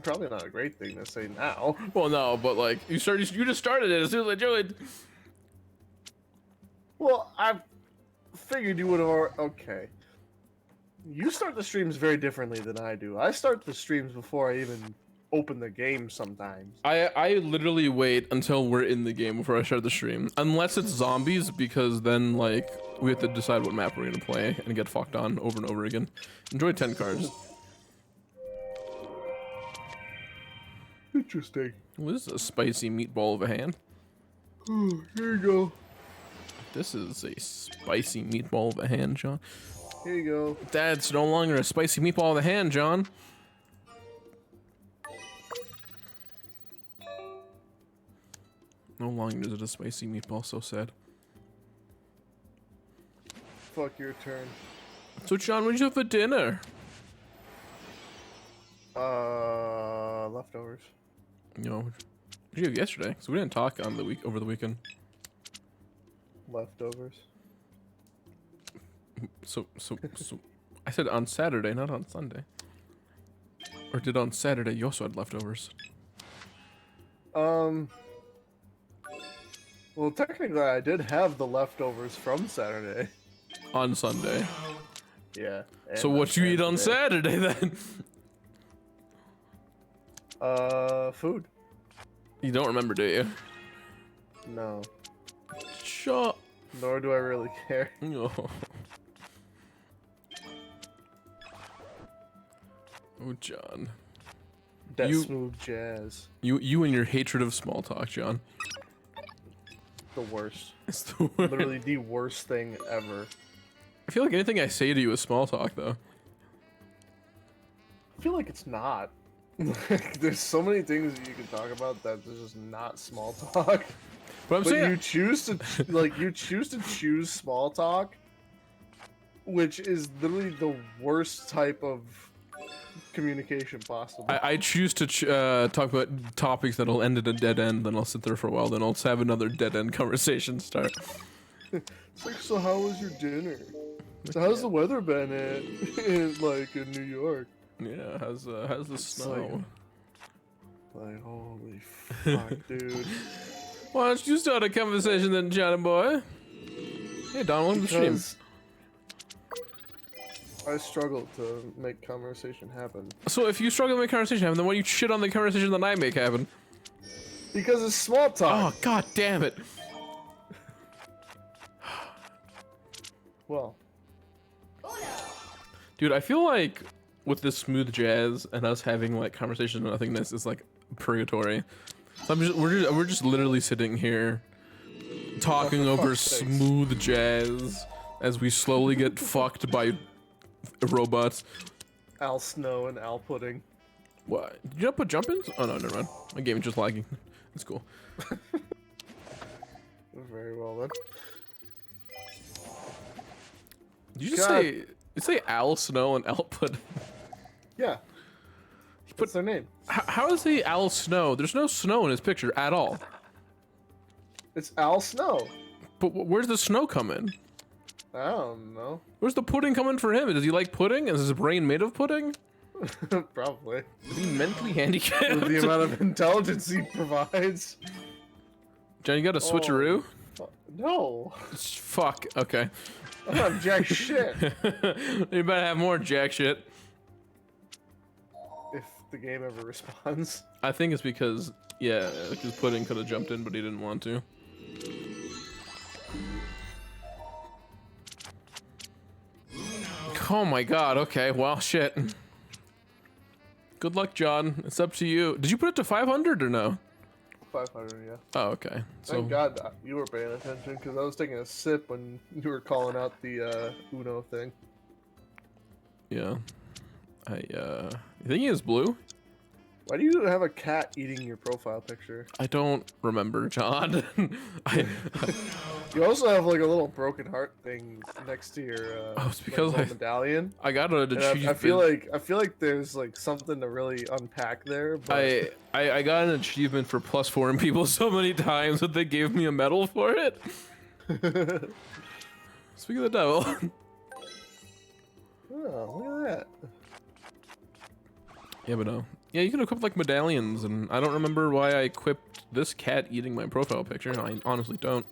Probably not a great thing to say now. Well, no, but like you just started it as soon as I joined. Well, I figured you would have. Okay. You start the streams very differently than I do. I start the streams before I even open the game sometimes. I literally wait until we're in the game before I start the stream, unless it's zombies, because then like we have to decide what map we're gonna play and get fucked on over and over again. Enjoy 10 cards. Interesting. Well, this is a spicy meatball of a hand. Here you go. This is a spicy meatball of a hand, John. Here you go. That's no longer a spicy meatball of a hand, John. No longer is it a spicy meatball, so sad. Fuck your turn. So, John, what did you have for dinner? Leftovers. You know, what did you have yesterday? So we didn't talk on the over the weekend. Leftovers. So I said on Saturday, not on Sunday. Or did on Saturday you also had leftovers? Well, technically, I did have the leftovers from Saturday. On Sunday. Yeah. So what you eat on Saturday then? Food. You don't remember, do you? No. Shut. Nor do I really care. Oh, oh John. That You- smooth jazz. You and your hatred of small talk, John. The worst. It's the worst. Literally the worst thing ever. I feel like anything I say to you is small talk, though. I feel like it's not. There's so many things that you can talk about that is just not small talk. But I'm But saying you choose to choose small talk, which is literally the worst type of communication possible. I choose to talk about topics that'll end at a dead end, then I'll sit there for a while, then I'll have another dead end conversation start. It's like, so how was your dinner? So how's the weather been in New York? Yeah, how's the snow? Like, holy fuck, dude. Why don't you start a conversation then, Johnny boy? Hey, Don, welcome to the stream. Because I struggle to make conversation happen. So if you struggle to make conversation happen, then why do you shit on the conversation that I make happen? Because it's small talk. Oh, god damn it. Well, Dude, I feel like with this smooth jazz and us having like conversation and nothingness is like purgatory. So we're just literally sitting here talking over fuck's sakes. smooth jazz as we slowly get fucked by robots. Al Snow and Al Pudding. What? Did you not put jump ins? Oh no, never mind. My game is just lagging. It's cool. Very well then. Did you just say Al Snow and Al Pudding? Yeah. What's their name? How is he Al Snow? There's no snow in his picture at all. It's Al Snow. But where's the snow come in? I don't know. Where's the pudding coming for him? Does he like pudding? Is his brain made of pudding? Probably. Is he mentally handicapped? With the amount of intelligence he provides. John, you got a switcheroo? No. Fuck, okay. I'm not jack shit. You better have more jack shit. If the game ever responds. I think it's because, yeah, because pudding could have jumped in, but he didn't want to. Oh my god, okay, well, shit. Good luck, John. It's up to you. Did you put it to 500 or no? 500, yeah. Oh, okay. So, Thank God that you were paying attention, because I was taking a sip when you were calling out the Uno thing. yeah. You think he is blue? Why do you have a cat eating your profile picture? I don't remember, John. You also have like a little broken heart thing next to your it's because little medallion. I got an And achievement. I feel like there's like something to really unpack there. But I got an achievement for +4 in people so many times that they gave me a medal for it. Speak of the devil. Oh, look at that. Yeah, but no. Yeah, you can equip like medallions, and I don't remember why I equipped this cat eating my profile picture. I honestly don't.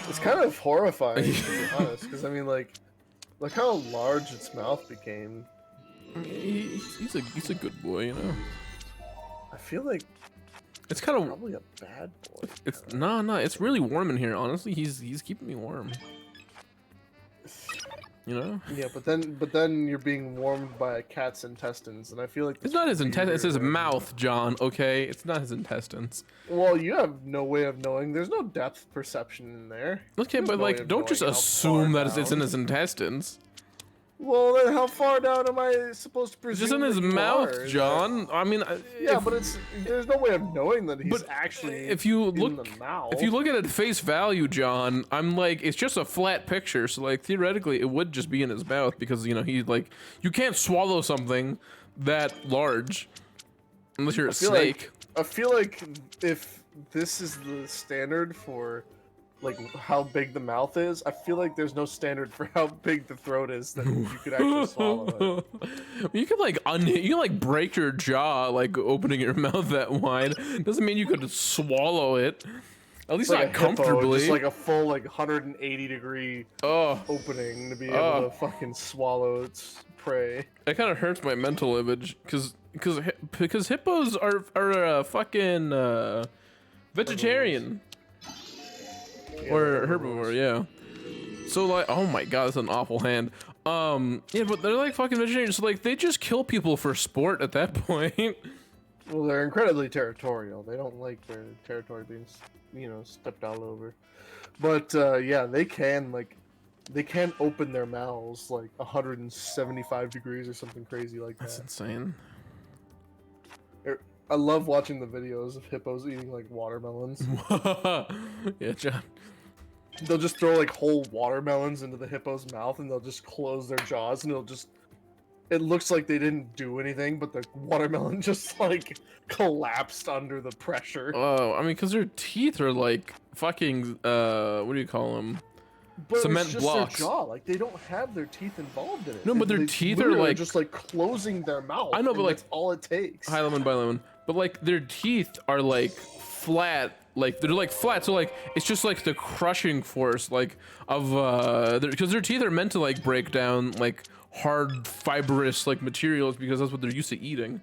It's kind of horrifying, to be honest, because I mean, like, look how large its mouth became. He's a good boy, you know. I feel like It's kind of probably a bad boy. it's no. It's really warm in here. Honestly, he's keeping me warm. You know. Yeah, but then you're being warmed by a cat's intestines, and I feel like It's not his intestines. It's his weird. mouth, John. Okay, it's not his intestines. Well, you have no way of knowing. There's no depth perception in there. Okay, There's but no way like, of don't just knowing how assume far that it's in down. his intestines. Well, then how far down am I supposed to It's presume? just in his that you mouth, are? John. I mean, Yeah, if, but there's no way of knowing that he's but actually if you in look the mouth. if you look at it at face value, John, I'm like, it's just a flat picture. So like, theoretically, it would just be in his mouth because you know he like you can't swallow something that large unless you're a snake. I feel like if this is the standard for like how big the mouth is, I feel like there's no standard for how big the throat is that you could actually swallow it. You could like you can like break your jaw like opening your mouth that wide. Doesn't mean you could swallow it. At least It's like not a hippo, comfortably. just like a full like 180-degree Oh, opening to be able to fucking swallow its prey. that kind of hurts my mental image because hippos are fucking vegetarian or herbivore, yeah. So like, oh my god, that's an awful hand. Yeah, but they're like fucking vegetarians, so like they just kill people for sport at that point. Well, they're incredibly territorial. They don't like their territory being, stepped all over. But yeah, they can open their mouths like 175 degrees or something crazy like That's that. insane. I love watching the videos of hippos eating like watermelons. Yeah, John. They'll just throw like whole watermelons into the hippo's mouth and they'll just close their jaws and it looks like they didn't do anything, but the watermelon just like collapsed under the pressure. Oh, I mean, because their teeth are like fucking what do you call them? But Cement it's just blocks. their jaw. Like they don't have their teeth involved in it. No, but their They teeth are, literally like- just like closing their mouth. I know, but, and like- that's all it takes. High lemon by lemon, but like their teeth are like flat, like they're like flat, so like it's just like the crushing force like of because their teeth are meant to like break down like hard fibrous like materials because that's what they're used to eating.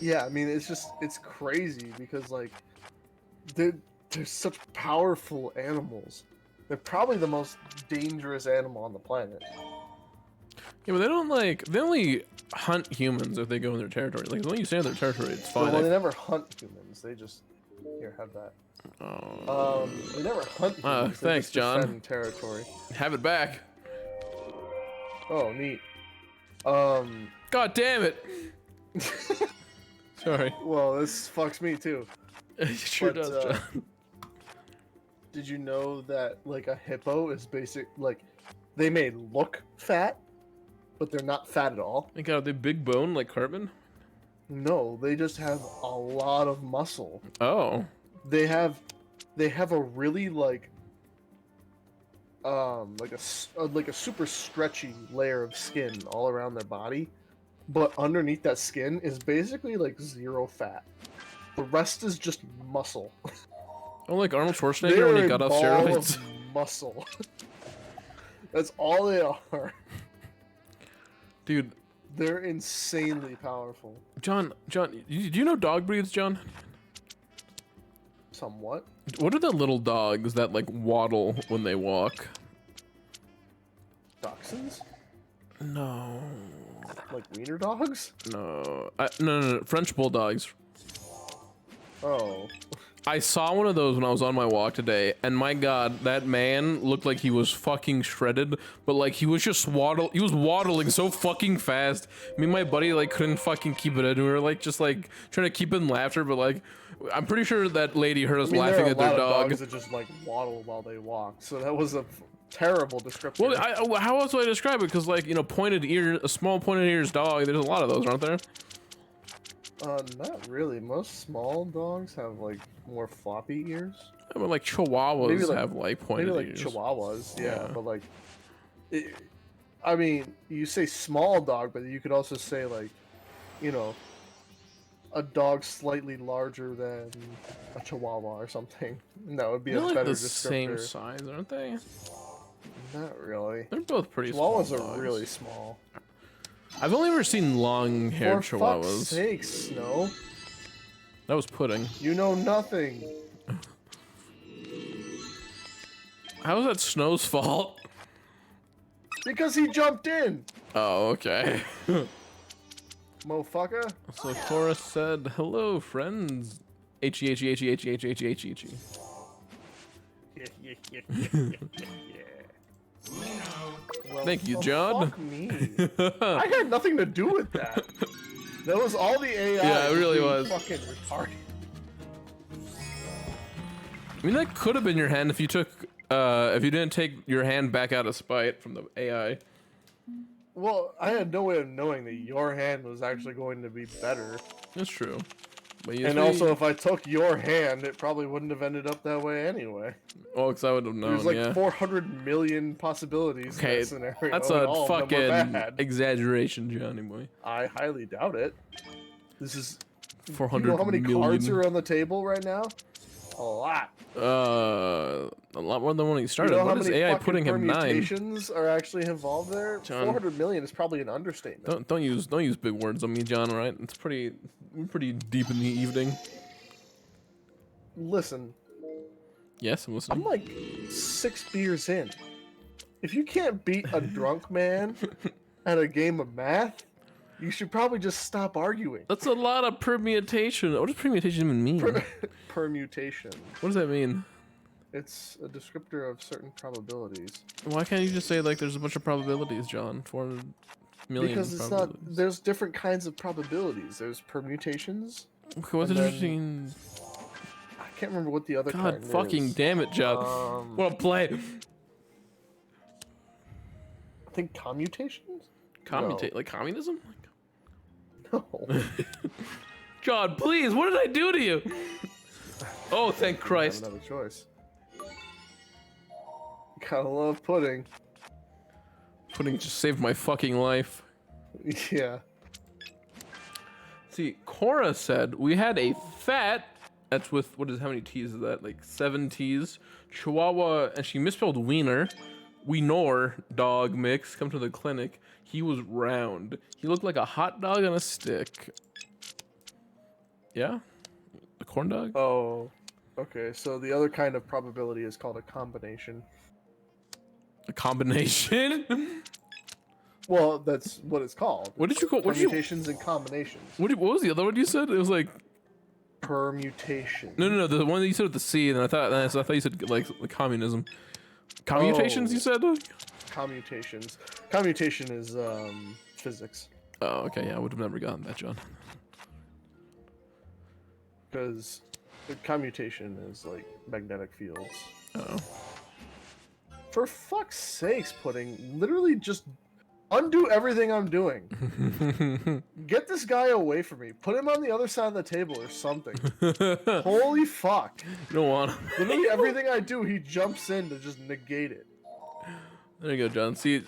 Yeah, I mean it's crazy because like they're such powerful animals. They're probably the most dangerous animal on the planet. Yeah, but they don't like they only hunt humans if they go in their territory. Like as long as you stay in their territory, it's fine. Well, they never hunt humans. They just here have that. Oh, They never hunt humans. They thanks, just John. defend territory. have it back. Oh, neat. God damn it. Sorry. Well, this fucks me too. It sure But, does, John. Did you know that like a hippo is they may look fat, but they're not fat at all? My god, are they big bone like Cartman? No, they just have a lot of muscle. Oh. They have a really like a super stretchy layer of skin all around their body, but underneath that skin is basically like zero fat. The rest is just muscle. Oh, like Arnold Schwarzenegger They're when he a got off ball steroids. of muscle. That's all they are. Dude, They're insanely powerful. John, do you know dog breeds, John? Somewhat. What are the little dogs that like waddle when they walk? Dachshunds? No. Like wiener dogs? No. No. French bulldogs. Oh. I saw one of those when I was on my walk today, and my god, that man looked like he was fucking shredded, but like he was just waddling so fucking fast. Me and my buddy like couldn't fucking keep it in. We were like just like trying to keep in laughter, but like I'm pretty sure that lady heard us I mean, laughing there at are a their lot of dog. dogs that just like waddle while they walk, so that was a terrible description. Well, how else would I describe it? Because like, you know, a small pointed ears dog, there's a lot of those, aren't there? Not really. Most small dogs have like more floppy ears. I mean, like Chihuahuas Maybe, like- have like Maybe pointed like ears. Chihuahuas, yeah. Yeah. But like, I mean, you say small dog, but you could also say like, you know, a dog slightly larger than a Chihuahua or something. That would be They're a like better the same descriptor. size, aren't they? Not really. They're both pretty Chihuahuas small. are dogs. really small. I've only ever seen long-haired For fuck's Chihuahuas. sake, Snow. That was pudding. You know nothing. How is that Snow's fault? Because he jumped in, Oh, okay. motherfucker. So Cora said, "Hello, friends." H-E-H-E-H-E-H-E-H-E-H-E. Well, Thank you, oh, John. Fuck me. I had nothing to do with that. That was all the AI. Yeah, it really being was. Fucking retarded. I mean, that could have been your hand if you took, if you didn't take your hand back out of spite from the AI. Well, I had no way of knowing that your hand was actually going to be better. That's true. But And also, if I took your hand, it probably wouldn't have ended up that way anyway. oh, because I would have known. There's like yeah. 400 million possibilities in Okay, that scenario. that's and a all of them were fucking bad. exaggeration, Johnny boy. I highly doubt it. This is. Do 400 you know how many million. cards are on the table right now? A lot. A lot more than when he You started. know how What is many AI fucking putting him 9? permutations are actually involved there? John. 400 million is probably an understatement. Don't use big words on me, John. All right? It's pretty deep in the evening. Listen, Yes, I'm listening. I'm like 6 beers in. If you can't beat a drunk man at a game of math, you should probably just stop arguing. That's a lot of permutation. What does permutation even mean? Permutation. What does that mean? It's a descriptor of certain probabilities. Why can't you just say like there's a bunch of probabilities, John? 400 million Because it's not. probabilities. There's different kinds of probabilities. There's permutations. Okay, what's and then- interesting? I can't remember what the other God kind fucking is. damn it, John. What a play. I think commutations. Commutate like communism? No. John, please, what did I do to you? Oh, thank I Christ. have another choice. Gotta love pudding. Pudding just saved my fucking life. Yeah. See, Cora said we had a fat, that's with, how many T's is that? Like 7 T's. Chihuahua, and she misspelled wiener. Wiener dog mix, come to the clinic. He was round. He looked like a hot dog on a stick. Yeah? A corn dog? Oh. Okay, so the other kind of probability is called a combination. A combination? Well, that's what it's called. What did you call, what did you, Permutations and combinations. what was the other one you said? It was like, Permutation. no, the one that you said with the C, and I thought you said like communism. Commutations, Oh. you said? Commutations. Commutation is physics. Oh, okay, yeah, I would have never gotten that, John. Because commutation is like magnetic fields. Oh. For fuck's sakes, Pudding, literally just undo everything I'm doing. Get this guy away from me. Put him on the other side of the table or something. Holy fuck. You don't want Literally everything I do, he jumps in to just negate it. There you go, John. See,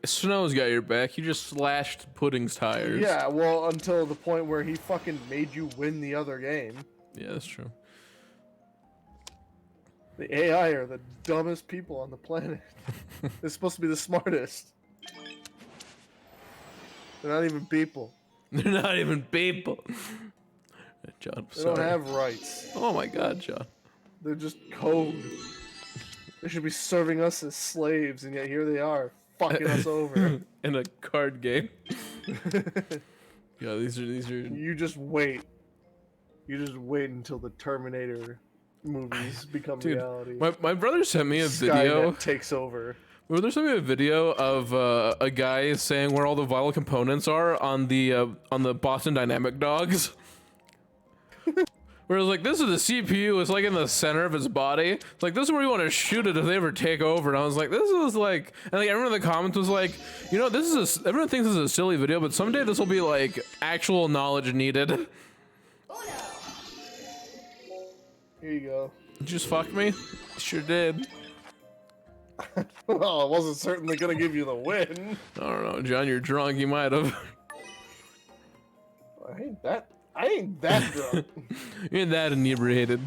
Snow's got your back. You just slashed Pudding's tires. Yeah, well, until the point where he fucking made you win the other game. Yeah, that's true. The AI are the dumbest people on the planet. They're supposed to be the smartest. They're not even people. They're not even people. John, I'm They sorry. don't have rights. Oh my God, John. They're just code. They should be serving us as slaves, and yet here they are, fucking us over. In a card game. Yeah, these are. You just wait. You just wait until the Terminator movies become Dude, reality. my brother sent me a video. Skynet takes over. My brother sent me a video of a guy saying where all the vital components are on the Boston Dynamic dogs. Where it's like, this is the CPU, it's like in the center of his body. It's like, this is where you want to shoot it if they ever take over. And I was like, this is like, and like everyone in the comments was like, you know, everyone thinks this is a silly video, but someday this will be like actual knowledge needed. Did Here you go. you just fuck me? Sure did. Well, I wasn't certainly gonna give you the win. I don't know, John. You're drunk. You might have. I ain't that drunk. You ain't that inebriated.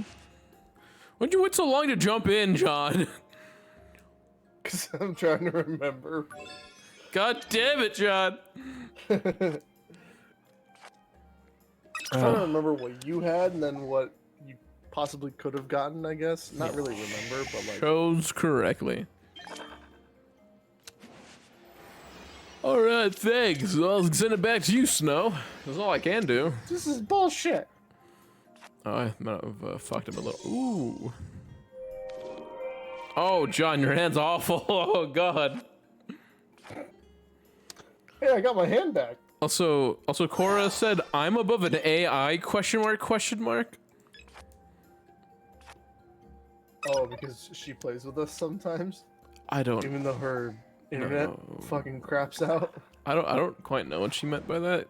Why'd you wait so long to jump in, John? Cause I'm trying to remember. God damn it, John. Trying to remember what you had and then what you possibly could have gotten, I guess. Not really remember, but like. Chose correctly. Alright, thanks. I'll send it back to you, Snow. That's all I can do. This is bullshit. Oh, I might have fucked him a little. Ooh. Oh, John, your hand's awful. Oh, God. Hey, I got my hand back. Also, Cora said, I'm above an AI, question mark? Oh, because she plays with us sometimes? I don't, Even though her internet fucking craps out? I don't quite know what she meant by that.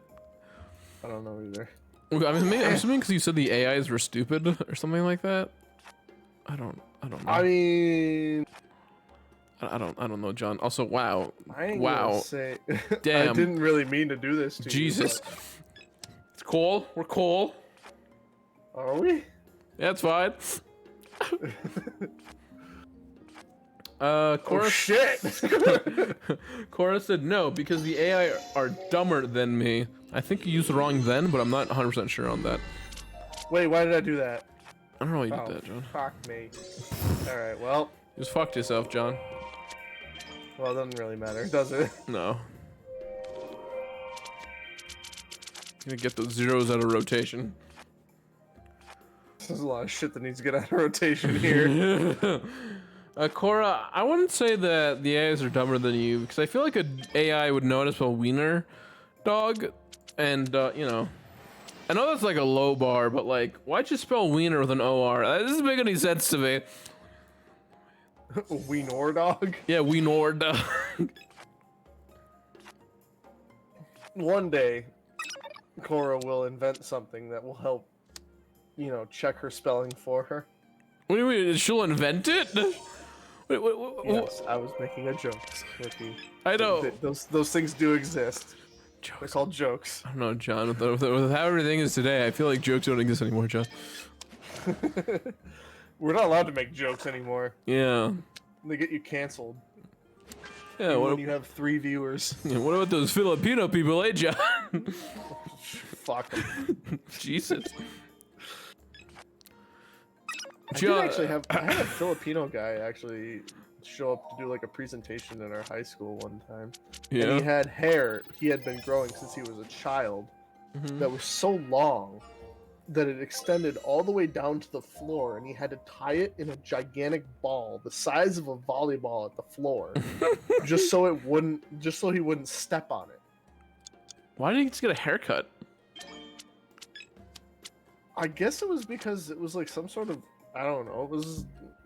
I don't know either. I mean, maybe, I'm assuming because you said the AIs were stupid or something like that. I don't know. I mean... I don't know, John. Also, wow. I ain't wow. gonna say... Damn. I didn't really mean to do this to Jesus. you. It's cool. We're cool. But... Are we? Yeah, it's fine. Cora, Oh, shit! Cora said no, because the AI are dumber than me. I think you used the wrong then, but I'm not 100% sure on that. Wait, why did I do that? I don't know why you did that, John. Fuck me. Alright, well... You just fucked yourself, John. Well, it doesn't really matter, does it? No. You're gonna get those zeros out of rotation. There's a lot of shit that needs to get out of rotation here. Cora, I wouldn't say that the AIs are dumber than you, because I feel like an AI would notice a wiener dog, and, you know. I know that's like a low bar, but like, why'd you spell wiener with an OR? That doesn't make any sense to me. Wiener dog? Yeah, wiener dog. One day, Cora will invent something that will help, you know, check her spelling for her. What do you mean? She'll invent it? Wait, Yes, I was making a joke with you. I know. Those things do exist. Jokes. They're called jokes. I don't know, John. With how everything is today, I feel like jokes don't exist anymore, John. We're not allowed to make jokes anymore. Yeah. They get you canceled. Yeah. Even What, when you have 3 viewers. what about those Filipino people, eh, John? Fuck 'em. Jesus. I did actually have I had a Filipino guy actually show up to do like a presentation in our high school one time. And Yeah. he had hair he had been growing since he was a child that was so long that it extended all the way down to the floor, and he had to tie it in a gigantic ball the size of a volleyball at the floor just so he wouldn't step on it. Why did he just get a haircut? I guess it was because it was like some sort of, I don't know,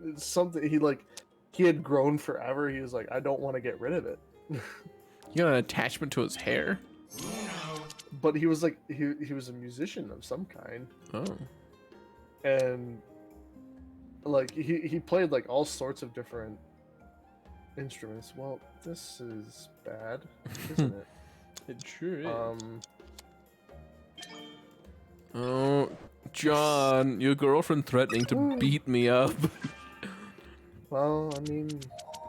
it's something he had grown forever. He was like, I don't want to get rid of it. He got an attachment to his hair? But he was like, he was a musician of some kind. Oh. And like he played like all sorts of different instruments. Well, this is bad, isn't it? It sure is. Um, Oh, John, your girlfriend threatening to beat me up. well, I mean,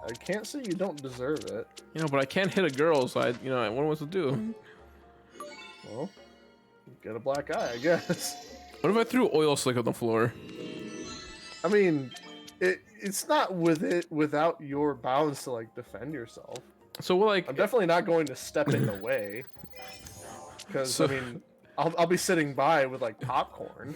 I can't say you don't deserve it. You know, but I can't hit a girl, so what am I supposed to do? Well, get a black eye, I guess. What if I threw oil slick on the floor? I mean, it's not without your bounds to like defend yourself. So, well, like, I'm definitely not going to step in the way. Because So- I mean, I'll be sitting by with like popcorn.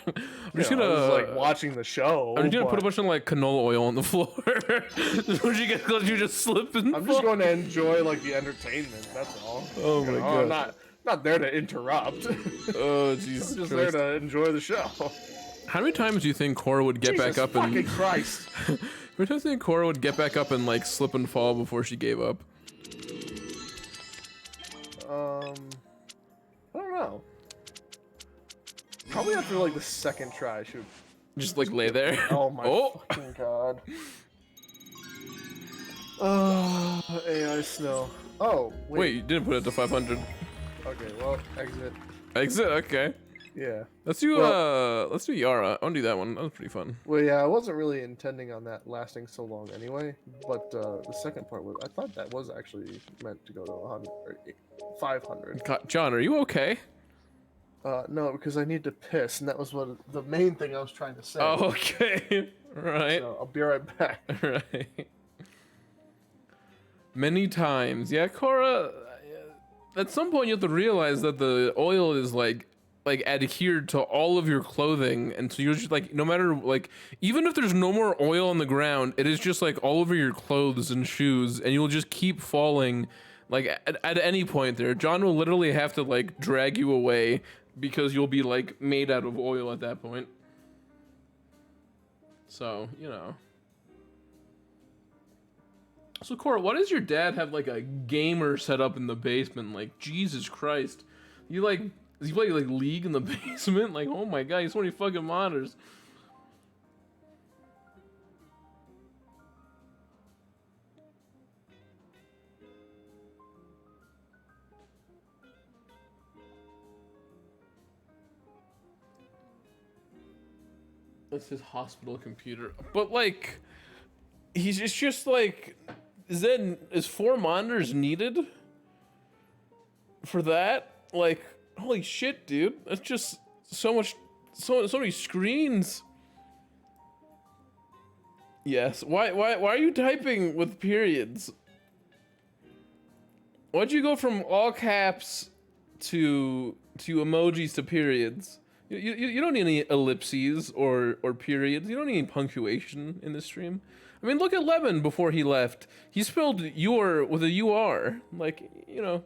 I'm just I gonna was, like watching the show. I'm just gonna put a but bunch of like canola oil on the floor. Would you just slip and I'm fall? just going to enjoy like the entertainment. That's all. Oh my I'm God. not there to interrupt. Oh, I'm Jesus just there Christ. to enjoy the show. How many times do you think Cora would get Jesus back up fucking and... Christ. How many times do you think Cora would get back up and like slip and fall before she gave up? I don't know. Probably after like the second try, she would. Just like lay there? Oh my Oh! fucking God. AI snow. Oh, Wait, you didn't put it to 500. Okay, well, exit. Exit. Okay. Yeah. Let's do Yara. I want to do that one. That was pretty fun. Well, yeah, I wasn't really intending on that lasting so long anyway, but the second part was, I thought that was actually meant to go to 100 or 500. God, John, are you okay? No, because I need to piss, and that was what the main thing I was trying to say. Oh, okay. Right. So I'll be right back. Right. Many times. Yeah, Cora, at some point you have to realize that the oil is like adhered to all of your clothing, and so you're just like, no matter, like, even if there's no more oil on the ground, it is just like all over your clothes and shoes, and you'll just keep falling. Like at any point there, John will literally have to like drag you away because you'll be like made out of oil at that point. So, you know. So Cora, why does your dad have like a gamer set up in the basement? Like, Jesus Christ. You like, does he play like League in the basement? Like, oh my god, he's so many fucking monitors. That's his hospital computer. But like, it's just like, is 4 monitors needed for that? Like, holy shit, dude. That's just so much, so many screens. Yes. Why are you typing with periods? Why'd you go from all caps to emojis to periods? You don't need any ellipses or periods. You don't need any punctuation in this stream. I mean, look at Lemon before he left. He spelled your with a UR. Like, you know.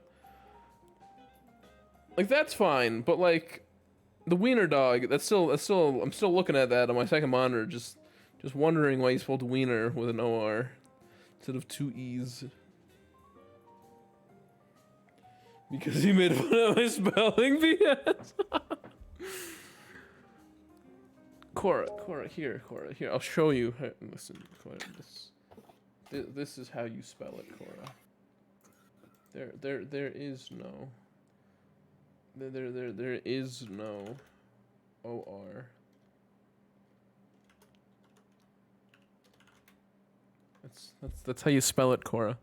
Like, that's fine, but like the wiener dog, I'm still looking at that on my second monitor, just wondering why he spelled wiener with an OR instead of 2 E's. Because he made fun of my spelling BS. Cora, here. I'll show you. Listen, Cora, this is how you spell it, Cora. There is no. There is no OR. That's how you spell it, Cora.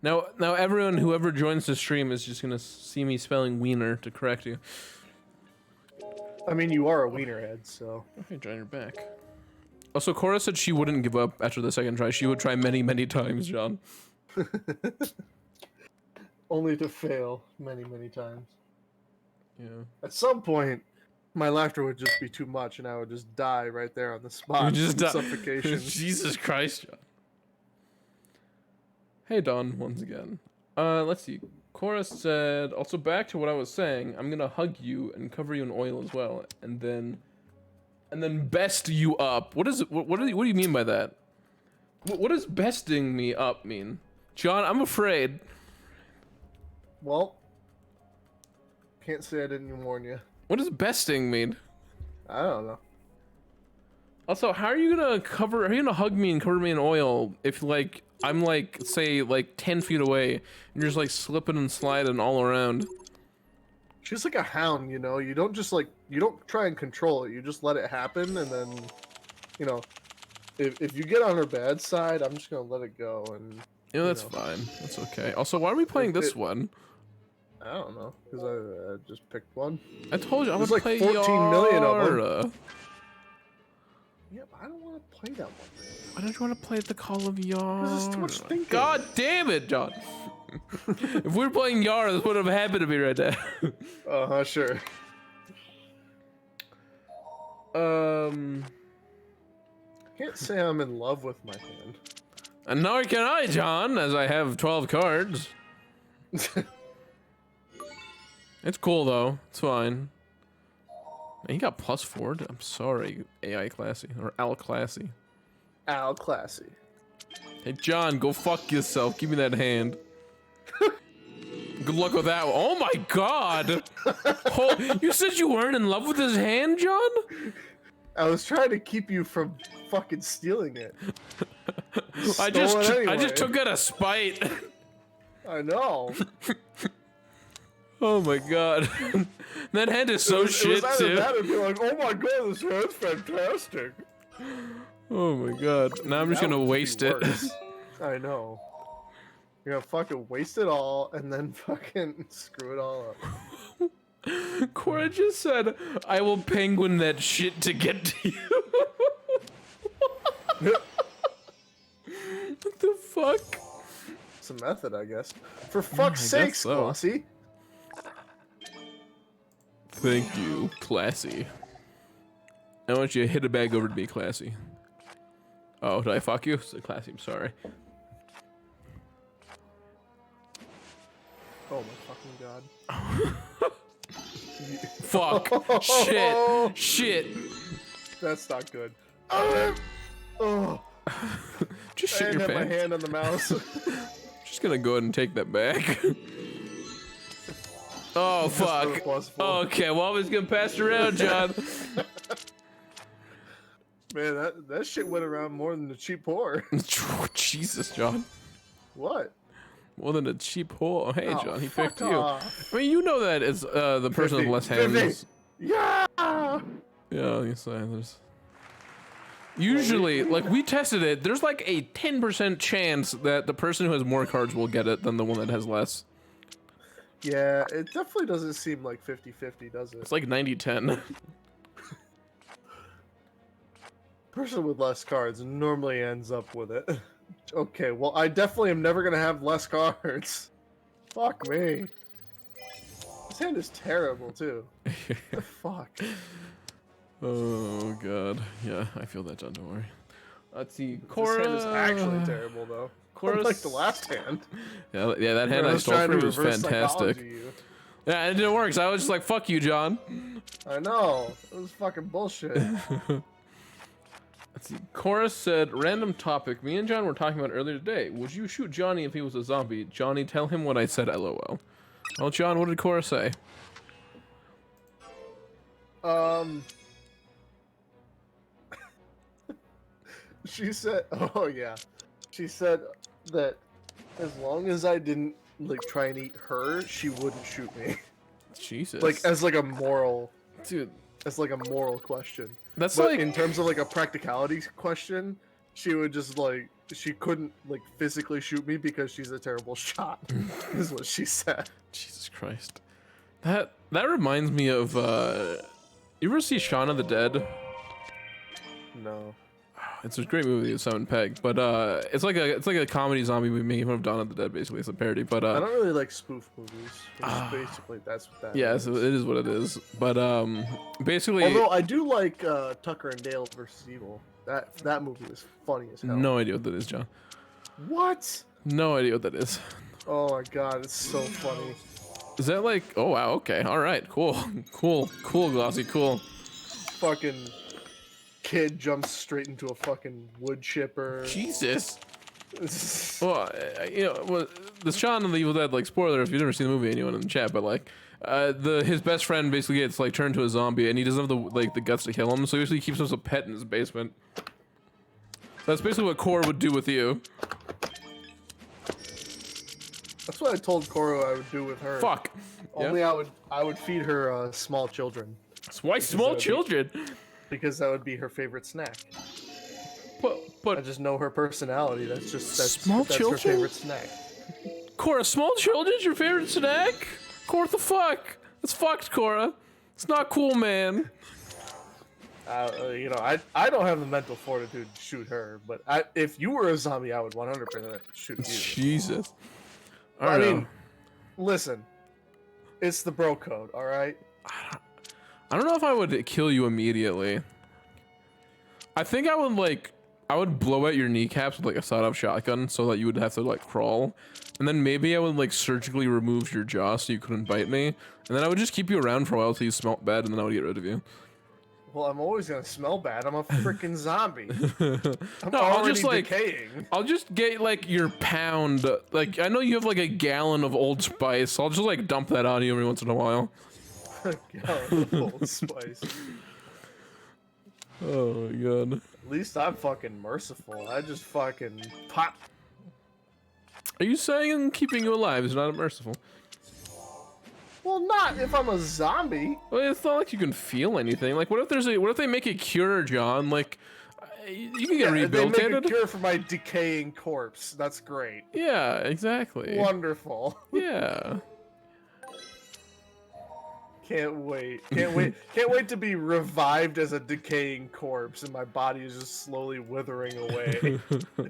Now everyone, whoever joins the stream, is just gonna see me spelling wiener to correct you. I mean, you are a wiener head, so. Okay, join her back. Also, Cora said she wouldn't give up after the second try. She would try many, many times, John. Only to fail many, many times. Yeah. At some point, my laughter would just be too much, and I would just die right there on the spot. You just from suffocation. Jesus Christ, John. Hey, Don, once again. Let's see. Cora said, also back to what I was saying, I'm gonna hug you and cover you in oil as well, and then best you up. What is it? What do you mean by that? What does besting me up mean? John, I'm afraid. Well, can't say I didn't warn you. What does besting mean? I don't know. Also, how are you gonna hug me and cover me in oil if, like, I'm, like, say, like, 10 feet away, and you're just, like, slipping and sliding all around? She's like a hound, you know? You don't just, like, you don't try and control it. You just let it happen, and then, you know, if you get on her bad side, I'm just gonna let it go, and... Yeah, that's fine. That's okay. Also, why are we playing this one? I don't know, because I just picked one. I told you, I'm There's gonna like play 14 million of Yara. them. Yeah, but I don't want to play that one. Why don't you want to play the Call of Yara? Because it's too much thinking. God damn it, John. If we were playing Yara, this would have happened to me right there. Sure. Can't say I'm in love with my hand. And nor can I, John, as I have 12 cards. It's cool, though. It's fine. Man, he got +4. I'm sorry, AI Classy. Or Al Classy. Al Classy. Hey, John, go fuck yourself. Give me that hand. Good luck with that one. Oh my god! Oh, you said you weren't in love with his hand, John? I was trying to keep you from fucking stealing it. I Stole it anyway. just took out a spite. I know. Oh my god. That hand is so shit it was either too. that or be like, oh my god, this hand's fantastic. Oh my god. Now I'm just That gonna would waste be it. worse. I know. You're gonna fucking waste it all and then fucking screw it all up. Cora just said, I will penguin that shit to get to you. What the fuck? It's a method, I guess. For fuck's I sake, guess so. Glossy. Thank you, Classy. I want you to hit a bag over to me, Classy. Oh, did I fuck you? So Classy, I'm sorry. Oh my fucking god. Fuck. Shit. Shit. That's not good. Oh, Just I shit didn't your have my pants. hand on the mouse. Just gonna go ahead and take that back. Oh, for fuck. the +4. Okay, well, I was gonna pass it around, John. Man, that shit went around more than the cheap whore. Jesus, John. What? More than a cheap whore. Hey, Oh, John, he fuck picked you. off. I mean, you know that it's the person with 50, less hands. 50. Yeah! Yeah, you say there's. Usually, like we tested it, there's like a 10% chance that the person who has more cards will get it than the one that has less. Yeah, it definitely doesn't seem like 50-50, does it? It's like 90-10. Person with less cards normally ends up with it. Okay, well, I definitely am never gonna have less cards. Fuck me. This hand is terrible, too. The fuck? Oh god, yeah, I feel that, John. Don't worry. Let's see, This Cora. hand is actually terrible, though. Cora's- Like the last hand. Yeah, that hand Where I was stole trying from to you was reverse fantastic. psychology you. Yeah, and it didn't work. So I was just like, "Fuck you, John." I know. It was fucking bullshit. Let's see. Cora said, "Random topic. Me and John were talking about earlier today. Would you shoot Johnny if he was a zombie? Johnny, tell him what I said. LOL." Well, John, what did Cora say? She said, oh yeah. She said that as long as I didn't like try and eat her, she wouldn't shoot me. Jesus. Like as like a moral, dude, as like a moral question. that's But like in terms of like a practicality question, she would just like she couldn't like physically shoot me because she's a terrible shot. Is what she said. Jesus Christ. That reminds me of you ever see Shaun of the Dead? No. It's a great movie with Simon Pegg, but it's like a comedy zombie movie making fun of Dawn of the Dead. Basically, it's a parody. But I don't really like spoof movies. Basically, that's what that yeah, is. so it is what it is. But basically, Although I do like Tucker and Dale versus Evil. That movie was funny as hell. no idea what that is, John. What? No idea what that is. Oh my god, it's so funny. Is that like? Oh wow. Okay. All right. Cool. Cool. Cool. Glossy. Cool. Fucking kid jumps straight into a fucking wood chipper. Jesus. Well, you know, well, the Shaun of the Evil Dead, like, spoiler if you've never seen the movie, anyone in the chat, but like, his best friend basically gets like turned to a zombie, and he doesn't have the guts to kill him, so he basically keeps him as a pet in his basement. That's basically what Cora would do with you. That's what I told Koro I would do with her. Fuck. Only Yeah. I would feed her small children Why small that'd be- children? because that would be her favorite snack. I But just know her personality. That's Small that's children? her favorite snack. Cora, small children's your favorite snack? Cora, what the fuck? That's fucked, Cora. It's not cool, man. You know, I don't have the mental fortitude to shoot her, but if you were a zombie, I would 100% shoot you. Jesus. I mean, listen, it's the bro code, all right? I don't know if I would kill you immediately. I think I would blow out your kneecaps with like a sawed-off shotgun so that you would have to like crawl. And then maybe I would like surgically remove your jaw so you couldn't bite me. And then I would just keep you around for a while till you smelt bad, and then I would get rid of you. Well, I'm always gonna smell bad. I'm a freaking zombie. I'm No, I'll already just like decaying. I'll just get like your pound. Like I know you have like a gallon of Old Spice. I'll just like dump that on you every once in a while. Gallon of Old Spice. Oh my god. At least I'm fucking merciful. I just fucking pop. Are you saying keeping you alive is not merciful? Well, not if I'm a zombie. Well, it's not like you can feel anything. Like, what if they make a cure, John? Like, you can get They make a rehabilitated. cure for my decaying corpse. That's great. Yeah, exactly. Wonderful. Yeah. Can't wait. Can't wait. Can't wait to be revived as a decaying corpse, and my body is just slowly withering away.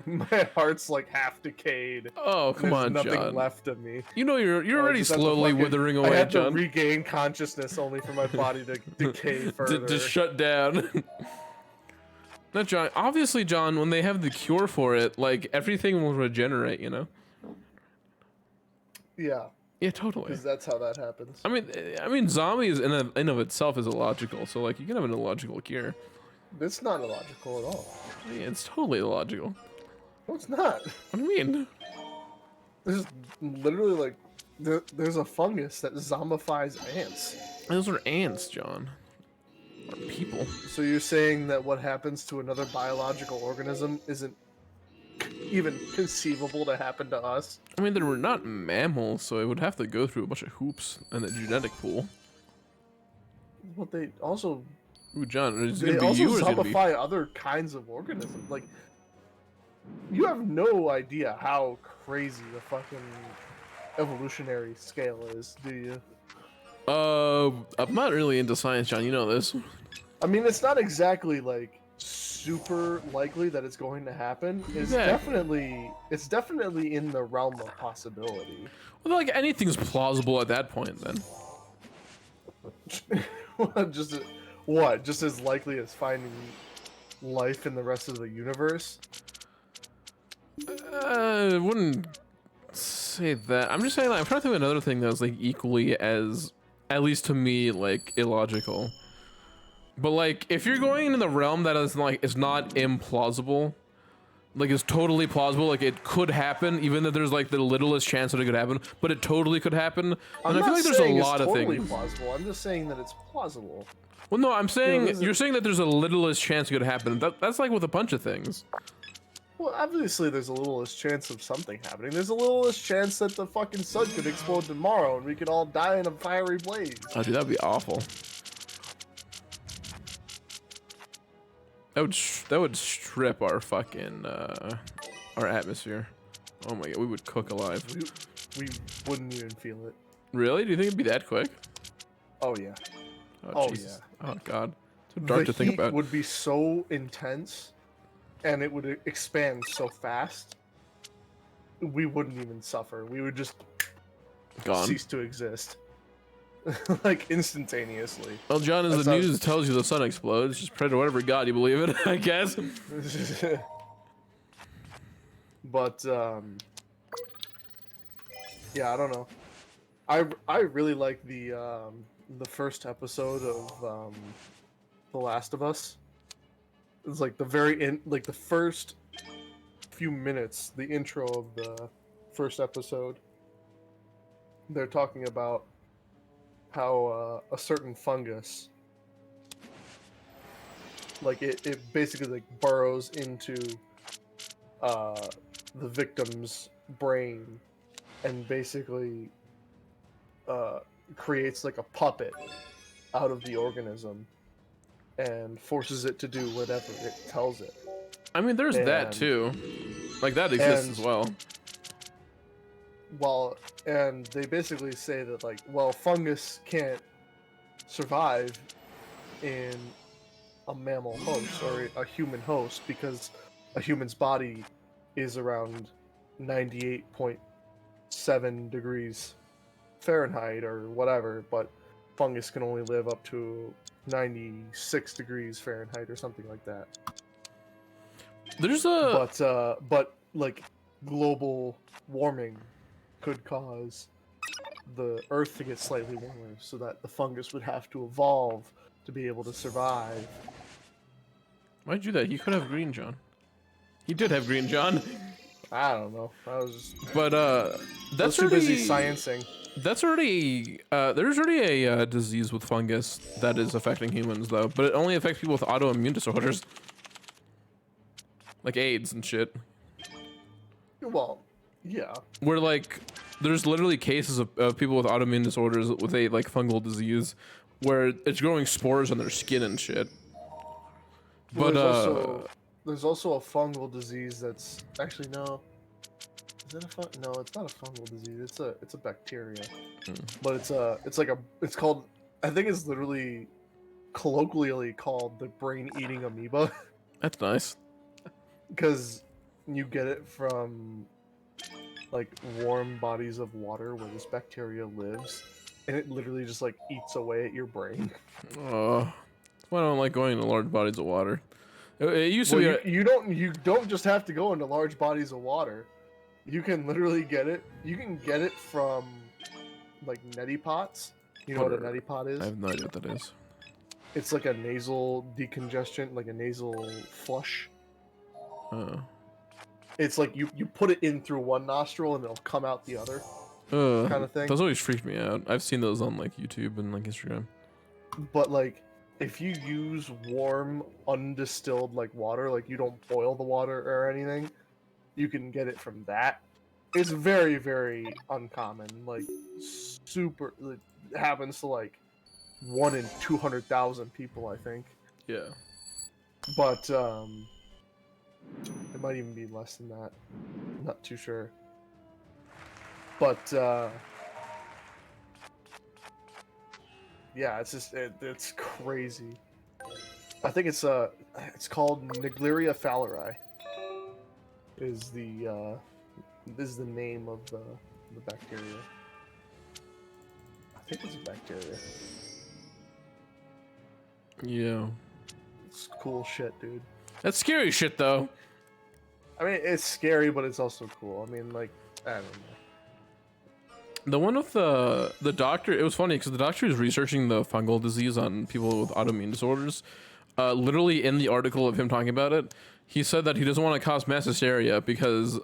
My heart's like half decayed. Oh, come There's on, nothing John. left of me. You know you're I already just have to slowly fucking- withering I away, have to John. regain consciousness only for my body to decay further. To shut down. No, John. Obviously, John, when they have the cure for it, like everything will regenerate. You know. Yeah, Yeah, totally. because that's how that happens. I mean, zombies in of itself is illogical. So like, you can have an illogical cure. It's not illogical at all. Yeah, it's totally illogical. No, it's not. What do you mean? There's literally like, there's a fungus that zombifies ants. Those are ants, John. Or people. So you're saying that what happens to another biological organism isn't even conceivable to happen to us? I mean, they were not mammals, so it would have to go through a bunch of hoops and the genetic pool. Well, they also Ooh, John, is it they gonna be also you or is it gonna be? zombify other kinds of organisms. Like, you have no idea how crazy the fucking evolutionary scale is, do you? I'm not really into science, John. You know this. I mean, it's not exactly like super likely that it's going to happen. It's Yeah. definitely in the realm of possibility. Well, like anything's plausible at that point, then. Just as likely as finding life in the rest of the universe? I wouldn't say that. I'm just saying, like, I'm trying to think of another thing that was like equally as, at least to me, like illogical. But like, if you're going into the realm that is like is not implausible, like it's totally plausible, like it could happen, even if there's like the littlest chance that it could happen, but it totally could happen. And I'm I not feel like there's a saying it's lot of totally things. plausible. I'm just saying that it's plausible. Well, no, I'm saying there's a- you're saying that there's a littlest chance it could happen. That's like with a bunch of things. Well, obviously there's a littlest chance of something happening. There's a littlest chance that the fucking sun could explode tomorrow and we could all die in a fiery blaze. Oh, dude, that'd be awful. That would strip our fucking our atmosphere. Oh my god, we would cook alive. We wouldn't even feel it. Really? Do you think it'd be that quick? Oh yeah. Oh, Oh, Jesus. Oh god. So dark to The think heat about. would be so intense and it would expand so fast. We wouldn't even suffer. We would just Gone. cease to exist. Like instantaneously. Well, John, as That the sounds- news tells you the sun explodes, just pray to whatever god you believe in, I guess. But yeah, I don't know. I really like the first episode of The Last of Us. It's like the very end, like the first few minutes, the intro of the first episode. They're talking about how a certain fungus, like it basically like burrows into the victim's brain and basically creates like a puppet out of the organism and forces it to do whatever it tells it. I mean, there's that And- too. Like, that exists and- as well. And they basically say that like, well, fungus can't survive in a mammal host or a human host because a human's body is around 98.7 degrees Fahrenheit or whatever, but fungus can only live up to 96 degrees Fahrenheit or something like that. There's a... But like global warming could cause the Earth to get slightly warmer, so that the fungus would have to evolve to be able to survive. Why'd you do that? He could have green, John. He did have green, John. I don't know. I was just But, that's too busy already- sciencing. That's already there's already a disease with fungus that is affecting humans though, but it only affects people with autoimmune disorders, like AIDS and shit. Well, yeah. Where like there's literally cases of people with autoimmune disorders with a like fungal disease, where it's growing spores on their skin and shit. Well, But there's also a fungal disease that's actually no. Is it a no? It's not a fungal disease. It's a bacteria. But it's called. I think it's literally colloquially called the brain-eating amoeba that's nice. because you get it from like warm bodies of water where this bacteria lives, and it literally just like eats away at your brain. That's why I don't like going into large bodies of water. It used to Well, be. you don't just have to go into large bodies of water. You can literally get it. You can get it from like neti pots. You know what a neti pot is? I have no idea what that is. It's like a nasal decongestion, like a nasal flush. It's like you put it in through one nostril and it'll come out the other, kind of thing. Those always freaked me out. I've seen those on like YouTube and like Instagram. But like, if you use warm, undistilled like water, like you don't boil the water or anything, you can get it from that. It's very, very uncommon. Like, super. It happens to like 1 in 200,000 people, I think. Yeah. But it might even be less than that. I'm not too sure. But yeah, it's just it's crazy. I think it's called Naegleria fowleri. Is the name of the bacteria. I think it's a bacteria. Yeah. It's cool shit, dude. That's scary shit though. I mean, it's scary, but it's also cool. I mean, like, I don't know. The one with the doctor, it was funny because the doctor was researching the fungal disease on people with autoimmune disorders. Literally in the article of him talking about it, he said that he doesn't want to cause mass hysteria because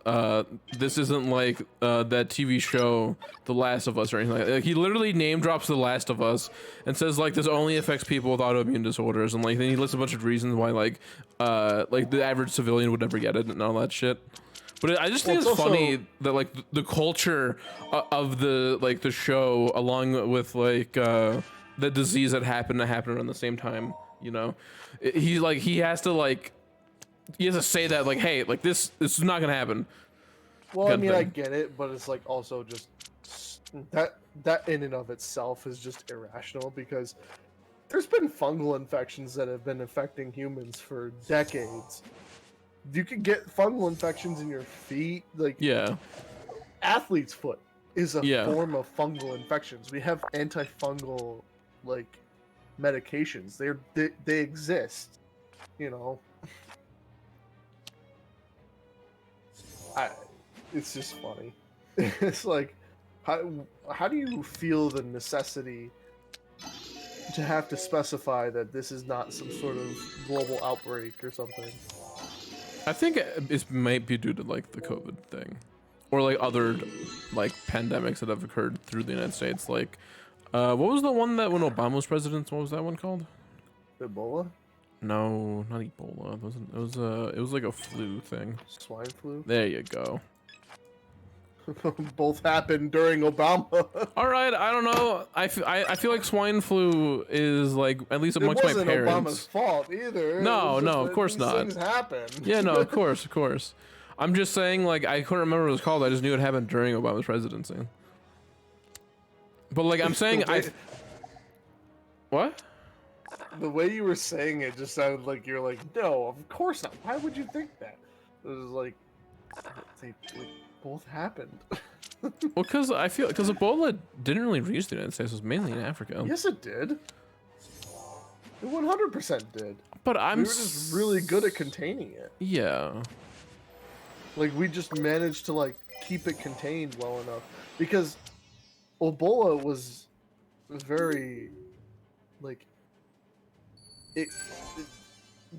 this isn't like that TV show The Last of Us or anything like that. Like, he literally name drops The Last of Us and says like this only affects people with autoimmune disorders, and like then he lists a bunch of reasons why like the average civilian would never get it and all that shit. But I just think it's funny that like the culture of the show, along with like the disease that happened around the same time. You know, he has to say that like, hey, like this is not gonna happen. Well, I mean, I get it, but it's like also just that in and of itself is just irrational because there's been fungal infections that have been affecting humans for decades. You can get fungal infections in your feet, like yeah, athlete's foot is a form of fungal infections. We have antifungal like medications. They exist, you know. It's just funny. It's like, how do you feel the necessity to have to specify that this is not some sort of global outbreak or something? I think it might be due to like the COVID thing, or like other like pandemics that have occurred through the United States. Like, what was the one that when Obama was president? What was that one called? Ebola? No, not Ebola. It was like a flu thing. Swine flu? There you go. Both happened during Obama. All right, I don't know. I feel like swine flu is like at least amongst my parents. It wasn't Obama's fault either. No, of course not. Things happen. Yeah, no, of course. I'm just saying, like, I couldn't remember what it was called. I just knew it happened during Obama's presidency. But like, I'm saying, what? The way you were saying it just sounded like you're like, no, of course not. Why would you think that? It was like, they both happened. Well, because Ebola didn't really reach the United States. It was mainly in Africa. Yes, it did. It 100% did. But we were just really good at containing it. Yeah. Like, we just managed to, like, keep it contained well enough. Because Ebola was very, like,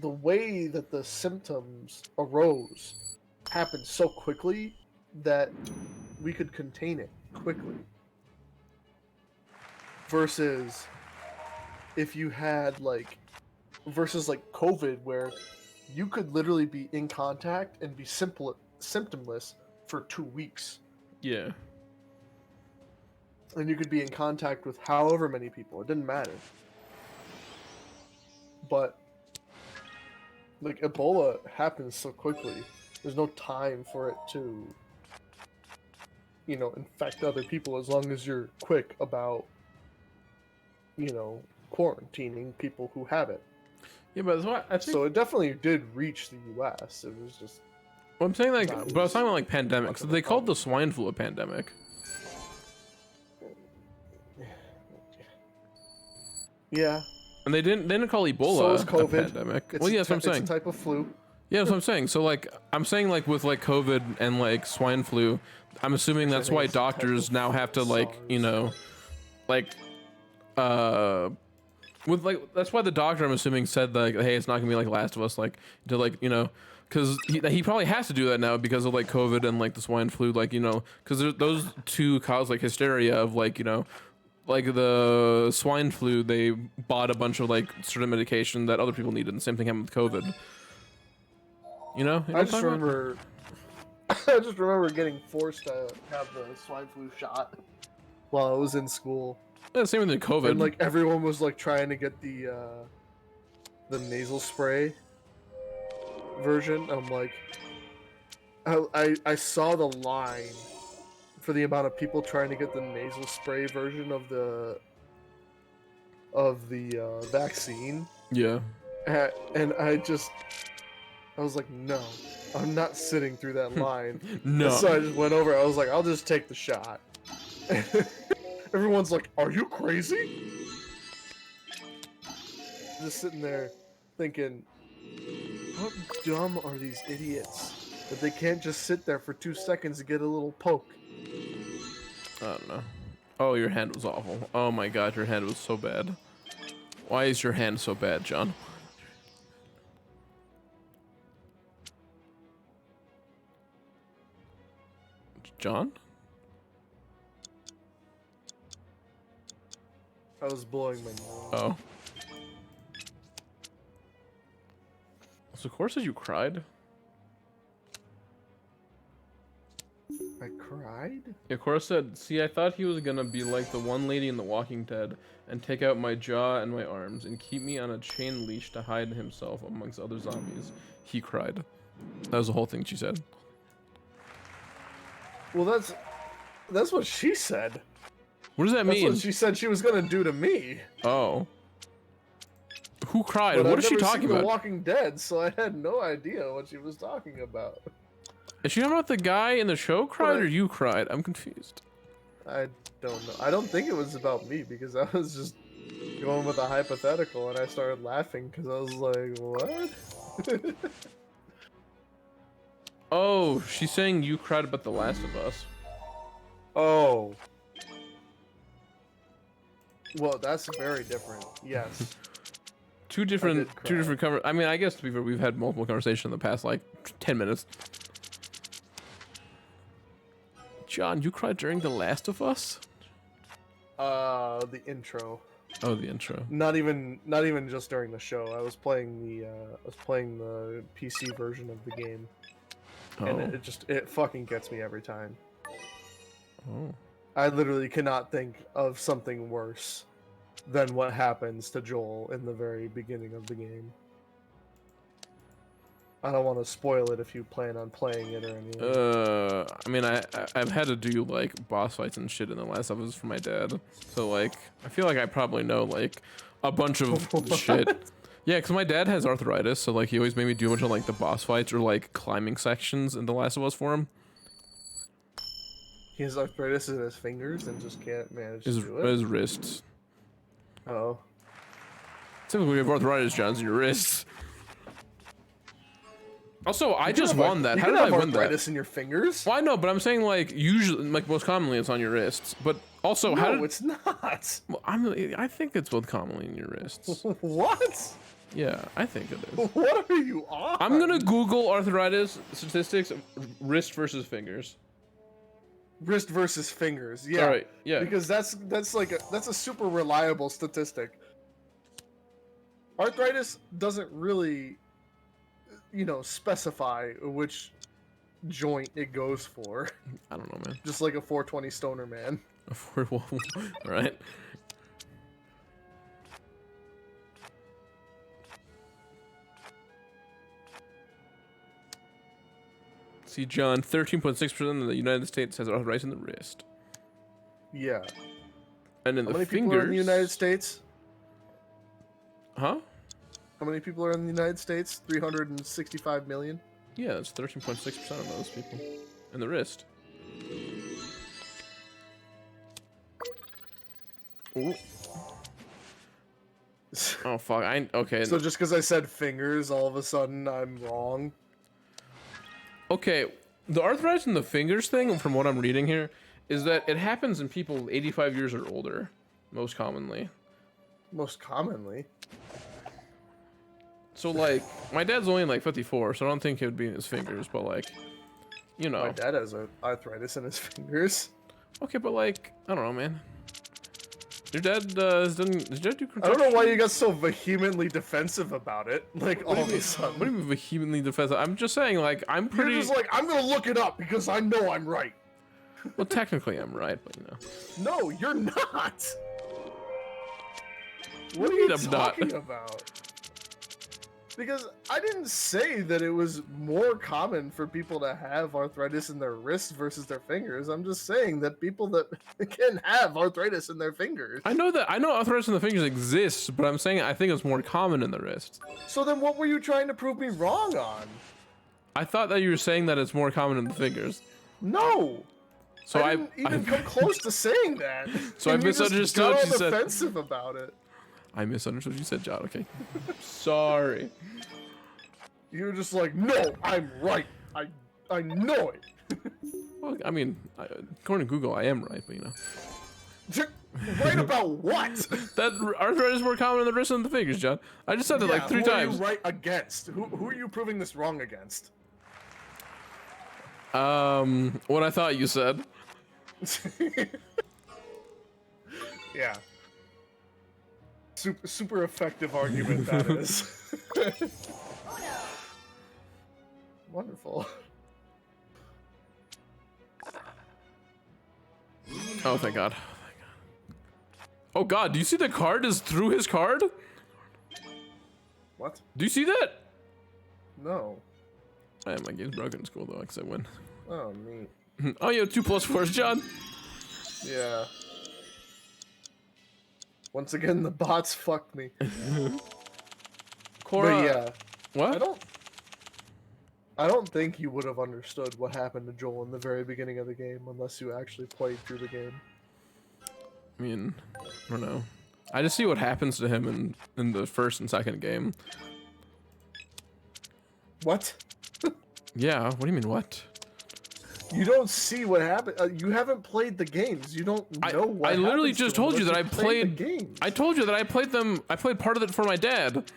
the way that the symptoms arose happened so quickly that we could contain it quickly. versus if you had like versus like COVID, where you could literally be in contact and be symptomless for 2 weeks, Yeah. and you could be in contact with however many people. It didn't matter. But like Ebola happens so quickly. There's no time for it to, you know, infect other people as long as you're quick about, you know, quarantining people who have it. Yeah, but that's why I think. So it definitely did reach the U.S. It was just. Well, I'm saying like, That but I was talking about was like pandemics. So they called the swine flu a pandemic. Yeah. And they didn't call Ebola So is a COVID. pandemic. It's Well, yeah, that's what I'm It's a saying. type of flu. Yeah, that's what I'm saying. So like, I'm saying like with like COVID and like swine flu, I'm assuming that's think why it's a type doctors of now have to like, you SARS. know, like, with like that's why the doctor I'm assuming said like, hey, it's not gonna be like Last of Us, like to like, you know, because he probably has to do that now because of like COVID and like the swine flu, like, you know, because those two cause like hysteria of like, you know, like the swine flu, they bought a bunch of like certain medication that other people needed, and the same thing happened with COVID. You know what I I'm just talking about? remember. I just remember getting forced to have the swine flu shot while I was in school, Yeah, same with the COVID. and like everyone was like trying to get the nasal spray version. I'm like, I saw the line for the amount of people trying to get the nasal spray version of the vaccine, Yeah. and I was like, no, I'm not sitting through that line. No. So I just went over. I was like, I'll just take the shot. Everyone's like, are you crazy? Just sitting there thinking, how dumb are these idiots that they can't just sit there for 2 seconds to get a little poke? I don't know. Oh, your hand was awful. Oh my god, your hand was so bad. Why is your hand so bad, John? John? I was blowing my nose. Oh. So Cora said you cried? I cried? Yeah, Cora said, see, I thought he was gonna be like the one lady in The Walking Dead and take out my jaw and my arms and keep me on a chain leash to hide himself amongst other zombies. He cried. That was the whole thing she said. Well, that's what she said. What does that That's mean? what she said she was gonna do to me. Oh. Who cried? But What I've is she never talking seen about? The Walking Dead, so I had no idea what she was talking about. Is she talking about the guy in the show cried What? or you cried? I'm confused. I don't know. I don't think it was about me because I was just going with a hypothetical and I started laughing because I was like, what? Oh, she's saying you cried about The Last of Us. Oh. Well, that's very different. Yes. Two different cover. I mean, I guess to be fair, we've had multiple conversations in the past like 10 minutes. John, you cried during The Last of Us? The intro. Oh, the intro. Not even just during the show. I was playing the PC version of the game. Oh. And it fucking gets me every time. Oh. I literally cannot think of something worse than what happens to Joel in the very beginning of the game. I don't want to spoil it if you plan on playing it or anything. I mean, I've had to do like boss fights and shit in The Last of Us for my dad, so like I feel like I probably know like a bunch of shit. Yeah, because my dad has arthritis, so like he always made me do a bunch of like the boss fights or like climbing sections in The Last of Us for him. He has arthritis in his fingers and just can't manage to do it. His wrists. Oh. Typically, you have arthritis, John's in your wrists. Also, I just won that. How did I win that? Arthritis in your fingers? Well, I know, but I'm saying like usually, like most commonly, it's on your wrists. But also, how No, did? it's not. Well, I think it's most commonly in your wrists. What? Yeah, I think it is. What are you on? I'm gonna Google arthritis statistics, wrist versus fingers. wrist versus fingers. Yeah. All right. Yeah. Because that's a super reliable statistic. Arthritis doesn't really, specify which joint it goes for. I don't know, man. Just like a 420 stoner man. All right. See, John, 13.6% of the United States has arthritis in the wrist. Yeah. And in How the many fingers. people are in the United States? Huh? How many people are in the United States? 365 million? Yeah, that's 13.6% of those people. In the wrist. Ooh. Oh, fuck. Okay. So just because I said fingers, all of a sudden I'm wrong? Okay, the arthritis in the fingers thing, from what I'm reading here, is that it happens in people 85 years or older, most commonly. Most commonly? So, like, my dad's only, like, 54, so I don't think it would be in his fingers, but, like, you know. My dad has arthritis in his fingers. Okay, but, like, I don't know, man. Your dad, does your dad do construction? I don't know why you got so vehemently defensive about it. Like, all of a sudden. What do you mean vehemently defensive? I'm just saying, like, I'm pretty... You're just like, I'm gonna look it up because I know I'm right. Well, technically I'm right, but, you know. No, you're not. What are mean you I'm not? talking about? Because I didn't say that it was more common for people to have arthritis in their wrists versus their fingers. I'm just saying that people that can have arthritis in their fingers. I know arthritis in the fingers exists, but I'm saying I think it's more common in the wrist. So then what were you trying to prove me wrong on? I thought that you were saying that it's more common in the fingers. No. So I didn't even come close to saying that. So I And you just misunderstood got what you all said. defensive about it. I misunderstood what you said, John. Okay. Sorry. You were just like, no, I'm right. I know it. Well, I mean, according to Google, I am right, but you know. Right about what? That arthritis is more common in the wrist than the fingers, John. I just said that like 3 who times. Are you right against? Who are you proving this wrong against? What I thought you said. Yeah. Super effective argument that is. Wonderful. Oh, thank God. Oh God, do you see the card is through his card? What? Do you see that? No. My game's broken in school though, because I win. Oh, neat. Oh, you have 2 +4s, John. Yeah. Once again, the bots fucked me. Cora. But yeah, What? I don't think you would have understood what happened to Joel in the very beginning of the game unless you actually played through the game. I mean, I don't know. I just see what happens to him in the first and second game. What? Yeah, what do you mean, what? You don't see what happened. You haven't played the games. You don't know what I literally happens to just them told you unless that I played the games. I told you that I played them. I played part of it for my dad.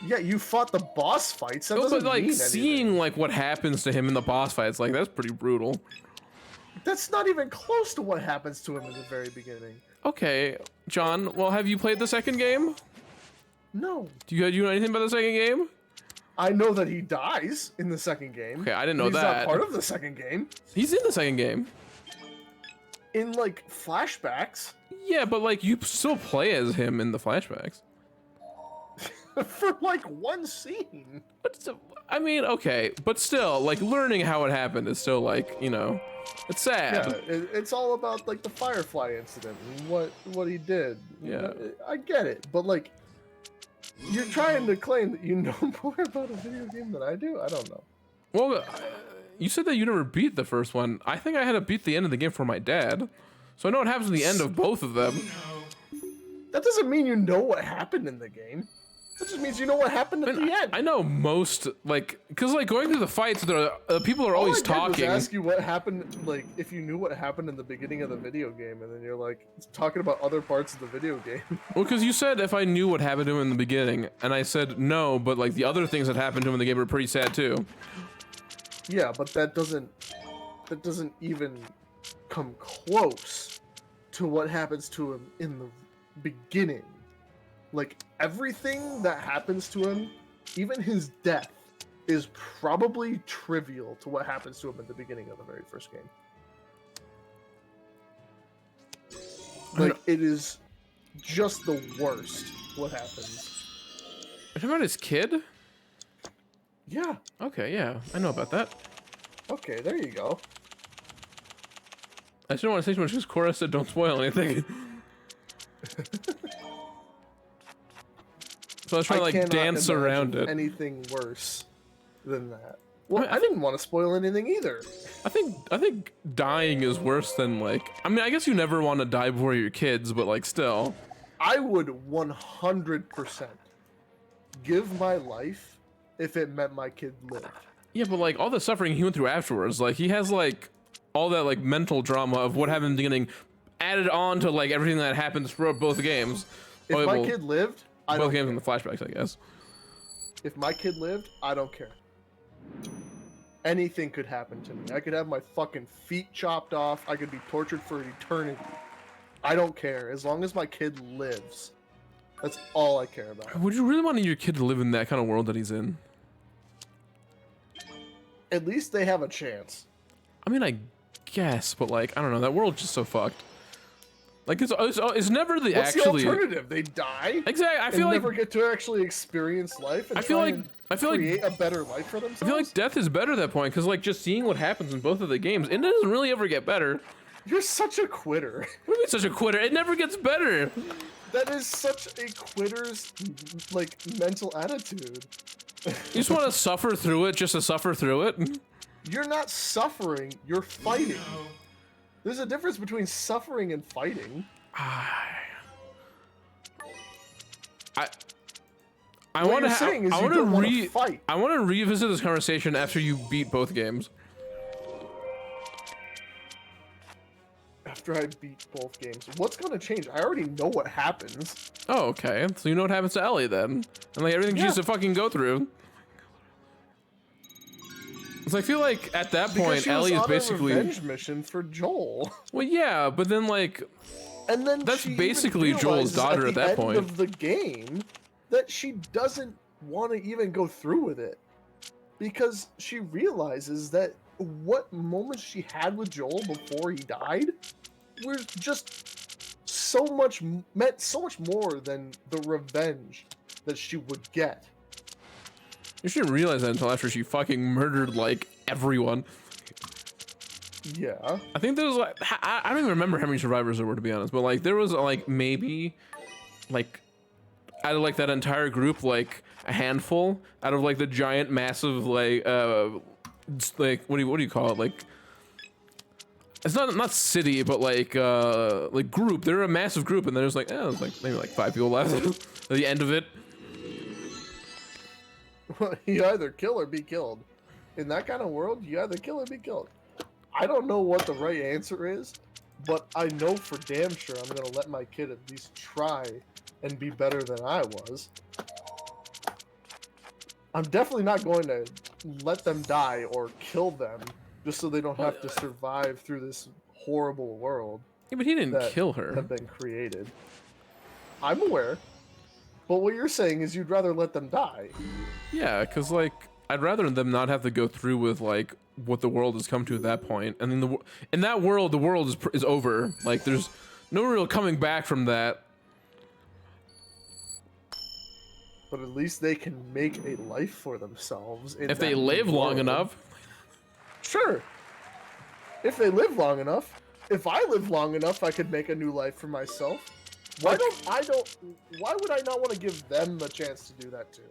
Yeah, you fought the boss fights. That No, doesn't but like mean seeing anything. like what happens to him in the boss fights, like that's pretty brutal. That's not even close to what happens to him in the very beginning. Okay, John. Well, have you played the second game? No. Do you know anything about the second game? I know that he dies in the second game. Okay, I didn't know He's that. not part of the second game. He's in the second game. In like flashbacks. Yeah, but like you still play as him in the flashbacks. For like one scene. But I mean, okay, but still, like learning how it happened is still like, you know, it's sad. Yeah, it's all about like the Firefly incident and what he did. Yeah. I get it, but like, you're trying to claim that you know more about a video game than I do? I don't know. Well, you said that you never beat the first one. I think I had to beat the end of the game for my dad. So I know what happens at the end of both of them. That doesn't mean you know what happened in the game. That just means you know what happened at the end. I know most, like, because like going through the fights, there people are always All I did talking. was ask you what happened, like if you knew what happened in the beginning of the video game, and then you're like talking about other parts of the video game. Well, because you said if I knew what happened to him in the beginning, and I said no, but like the other things that happened to him in the game were pretty sad too. Yeah, but that doesn't even come close to what happens to him in the beginning. Like, everything that happens to him, even his death, is probably trivial to what happens to him at the beginning of the very first game. Like, it is just the worst what happens. Are you talking about his kid? Yeah. Okay, yeah, I know about that. Okay, there you go. I just don't want to say too much because Cora said don't spoil anything. So I was trying to like cannot dance imagine around it. Anything worse than that. Well, I I didn't want to spoil anything either. I think dying is worse than like. I mean, I guess you never want to die before your kids, but like still. I would 100% give my life if it meant my kid lived. Yeah, but like all the suffering he went through afterwards, like he has like all that like mental drama of what happened in the beginning, added on to like everything that happens throughout both games. If my kid lived, I both don't games care. in the flashbacks, I guess. If my kid lived, I don't care. Anything could happen to me. I could have my fucking feet chopped off. I could be tortured for eternity. I don't care. As long as my kid lives. That's all I care about. Would you really want your kid to live in that kind of world that he's in? At least they have a chance. I mean, I guess, but like I don't know. That world's just so fucked. Like it's never the What's actually. the alternative? They die. Exactly. I feel and like never get to actually experience life. And I feel like create a better life for themselves. I feel like death is better at that point because like just seeing what happens in both of the games, it doesn't really ever get better. You're such a quitter. What do you mean such a quitter? It never gets better. That is such a quitter's like mental attitude. You just want to suffer through it just to suffer through it. You're not suffering. You're fighting. There's a difference between suffering and fighting. I What want you're to saying is you don't want to fight. I want to revisit this conversation after you beat both games. After I beat both games, what's gonna change? I already know what happens. Oh, okay. So you know what happens to Ellie then, and like everything she Yeah. used to fucking go through. So I feel like at that Because point, she Ellie was is on basically. a revenge mission for Joel. Well, yeah, but then like, And then That's she even basically Joel's realizes daughter at the that end point. of the game that she doesn't want to even go through with it because she realizes that what moments she had with Joel before he died were just so much meant so much more than the revenge that she would get. you shouldn't realize that until after she fucking murdered like everyone. Yeah. I think there was like I don't even remember how many survivors there were, to be honest, but like there was like maybe like out of like that entire group, like a handful out of like the giant massive like what do you call it, like it's not city but like group. They're a massive group and there's like there's like maybe like 5 people left at the end of it. You either kill or be killed. In that kind of world, you either kill or be killed. I don't know what the right answer is, but I know for damn sure I'm gonna let my kid at least try and be better than I was. I'm definitely not going to let them die or kill them just so they don't have to survive through this horrible world Yeah, but he didn't that kill her. have been created. I'm aware, but what you're saying is you'd rather let them die. Yeah, because like I'd rather them not have to go through with like what the world has come to at that point. And then in that world, the world is over. Like there's no real coming back from that. But at least they can make a life for themselves. If they live long enough. Sure. If they live long enough. If I live long enough, I could make a new life for myself. Why would I not want to give them the chance to do that too?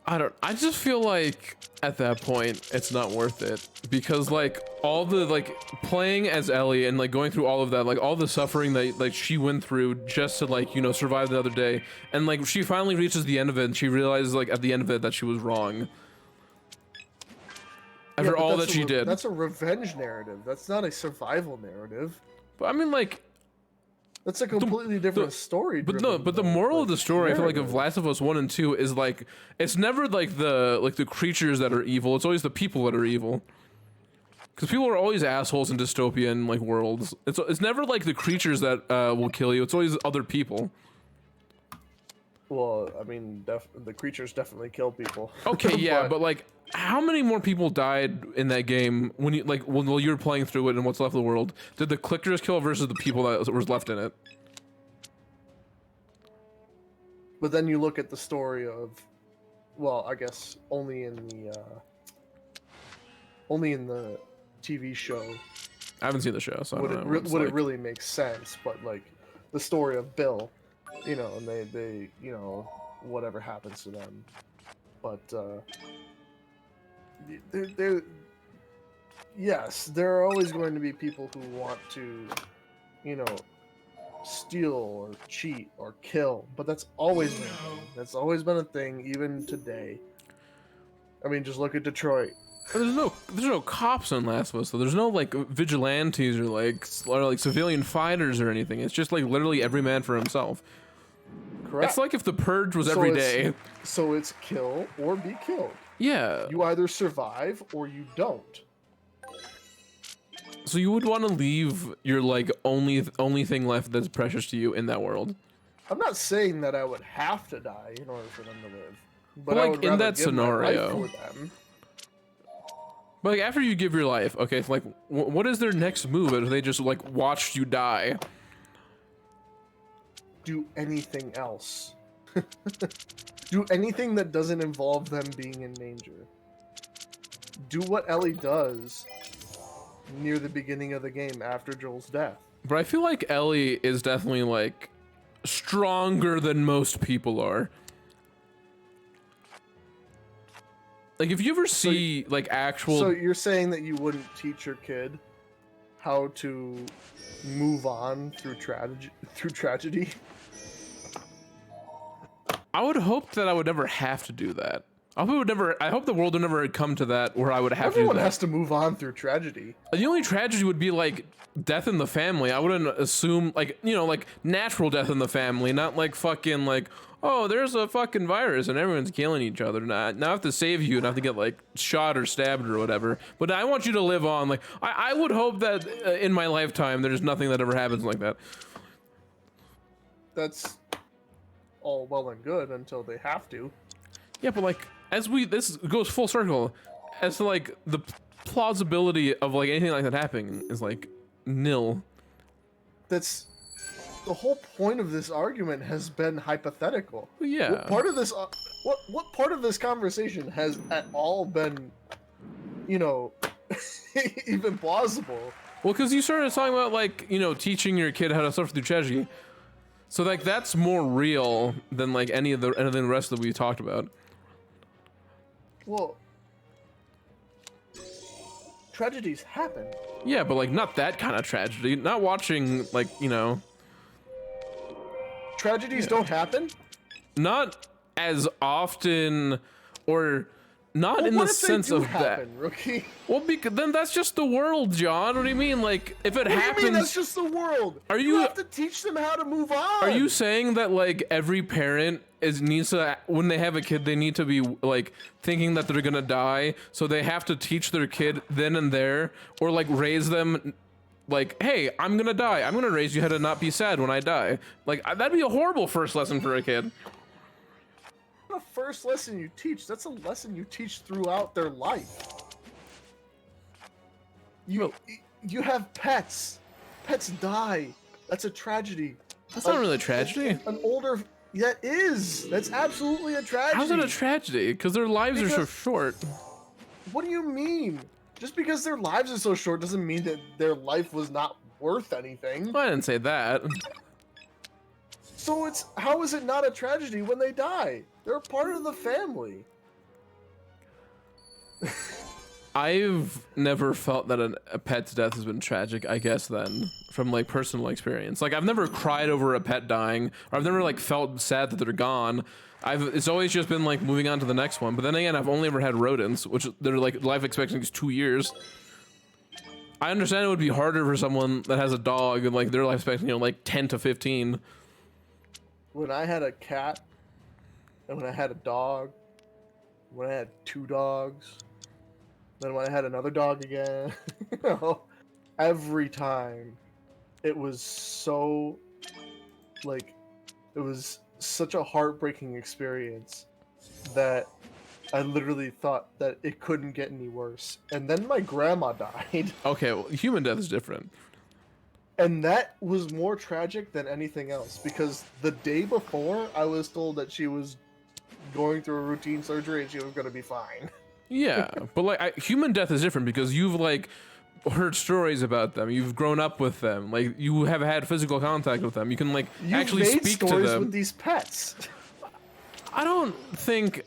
I just feel like at that point it's not worth it because like all the like playing as Ellie and like going through all of that, like all the suffering that like she went through just to like, you know, survive the other day, and like she finally reaches the end of it and she realizes like at the end of it that she was wrong after all that she did. That's a revenge narrative. That's not a survival narrative. But I mean like That's a completely different story. But no, but the moral of the story, I feel like, of Last of Us 1 and 2 is like it's never like the creatures that are evil. It's always the people that are evil. Because people are always assholes in dystopian like worlds. It's never like the creatures that will kill you. It's always other people. Well, I mean, the creatures definitely kill people. Okay, yeah, but like, how many more people died in that game when you like while you were playing through it and what's left of the world? Did the clickers kill versus the people that was left in it? But then you look at the story of, well, I guess only in the TV show I haven't seen the show, so I don't know. would it really make sense. But like the story of Bill, you know, and they you know, whatever happens to them, but yes, there are always going to be people who want to, you know, steal or cheat or kill, but that's always been a thing. That's always been a thing, even today. I mean, just look at Detroit. There's no cops in Last of Us, so there's no like vigilantes or like civilian fighters or anything. It's just like literally every man for himself. Correct. It's like if the purge was every day. So it's kill or be killed. Yeah. You either survive or you don't. So you would want to leave your like only thing left that's precious to you in that world. I'm not saying that I would have to die in order for them to live, but I like would in rather that give my life scenario. for them. But like after you give your life, okay, so like what is their next move if they just like watched you die? Do anything else. Do anything that doesn't involve them being in danger. Do what Ellie does near the beginning of the game after Joel's death. But I feel like Ellie is definitely like stronger than most people are. Like if you ever see like actual. So you're saying that you wouldn't teach your kid how to move on through tragedy? I would hope that I would never have to do that. I hope the world would never come to that where I would have Everyone to do that. has to move on through tragedy. The only tragedy would be like death in the family. I wouldn't assume like, you know, like natural death in the family, not like fucking like, oh, there's a fucking virus and everyone's killing each other. Now I have to save you and I have to get like shot or stabbed or whatever. But I want you to live on. Like I would hope that in my lifetime there's nothing that ever happens like that. That's all well and good until they have to. Yeah, but like this goes full circle as to like the plausibility of like anything like that happening is like nil. That's the whole point of this argument has been hypothetical. Yeah. What part of this what part of this conversation has at all been, you know, even plausible? Well, because you started talking about like, you know, teaching your kid how to suffer through tragedy. So like that's more real than like anything the rest that we talked about. Well, tragedies happen. Yeah, but like not that kind of tragedy. Not watching like, you know. Tragedies don't happen? Not as often or not Well, in what the if they sense do of happen, Rookie? Well, because then that's just the world, John. What do you mean? Like, if it What happens, do you mean that's just the world? Are You you- have to teach them how to move on. are you saying that like every parent needs to when they have a kid they need to be like thinking that they're gonna die, so they have to teach their kid then and there, or like raise them like, hey, I'm gonna die. I'm gonna raise you how to not be sad when I die. Like that'd be a horrible first lesson for a kid. The first lesson you teach, that's a lesson you teach throughout their life. You have pets. Pets die. That's a tragedy. That's not really a tragedy. An older that is. That's absolutely a tragedy. How's it a tragedy? Because their lives are so Because- short. What do you mean? Just because their lives are so short doesn't mean that their life was not worth anything. I didn't say that. So how is it not a tragedy when they die? They're a part of the family. I've never felt that a pet's death has been tragic, I guess then, from like personal experience. Like I've never cried over a pet dying, or I've never like felt sad that they're gone. It's always just been like moving on to the next one. But then again, I've only ever had rodents, which their like life expectancy is 2 years. I understand it would be harder for someone that has a dog and like their life expectancy, you know, like 10 to 15. When I had a cat, and when I had a dog, when I had 2 dogs, Then when I had another dog again, you know, every time it was so like it was such a heartbreaking experience that I literally thought that it couldn't get any worse. And then my grandma died, Okay, well, human death is different. and that was more tragic than anything else because the day before I was told that she was going through a routine surgery and she was going to be fine. Yeah, but like human death is different because you've like heard stories about them. You've grown up with them. Like you have had physical contact with them. You can like You've actually made speak to stories them. with these pets. I don't think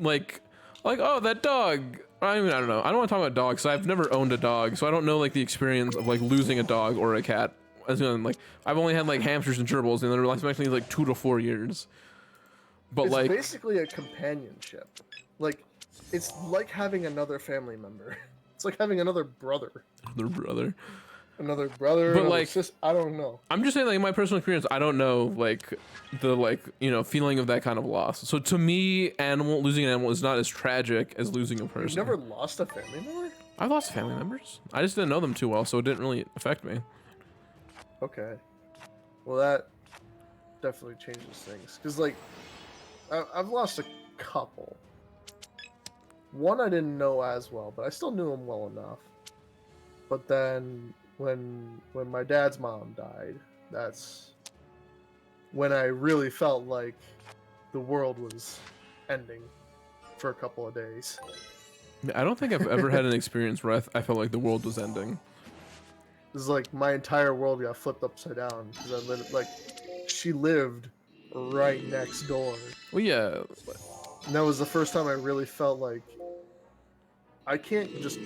like oh, that dog. I mean, I don't know. I don't want to talk about dogs. I've never owned a dog, so I don't know like the experience of like losing a dog or a cat. As in, like I've only had like hamsters and gerbils, and they're actually like 2 to 4 years. But It's like basically a companionship. Like, it's like having another family member. It's like having another brother. their brother. Another brother. But, another like- sis- I don't know. I'm just saying, like, in my personal experience, I don't know, like, the, like, you know, feeling of that kind of loss. So to me, losing an animal is not as tragic as losing a You've person. never lost a family member? I've lost family members. I just didn't know them too well, so it didn't really affect me. Okay. Well, that definitely changes things. Because, like, I've lost a couple. One I didn't know as well, but I still knew him well enough. But then when my dad's mom died, that's when I really felt like the world was ending for a couple of days. I don't think I've ever had an experience where I felt like the world was ending. It was like my entire world got flipped upside down because I lived like she lived right next door. Well, yeah, And that was the first time I really felt like I can't just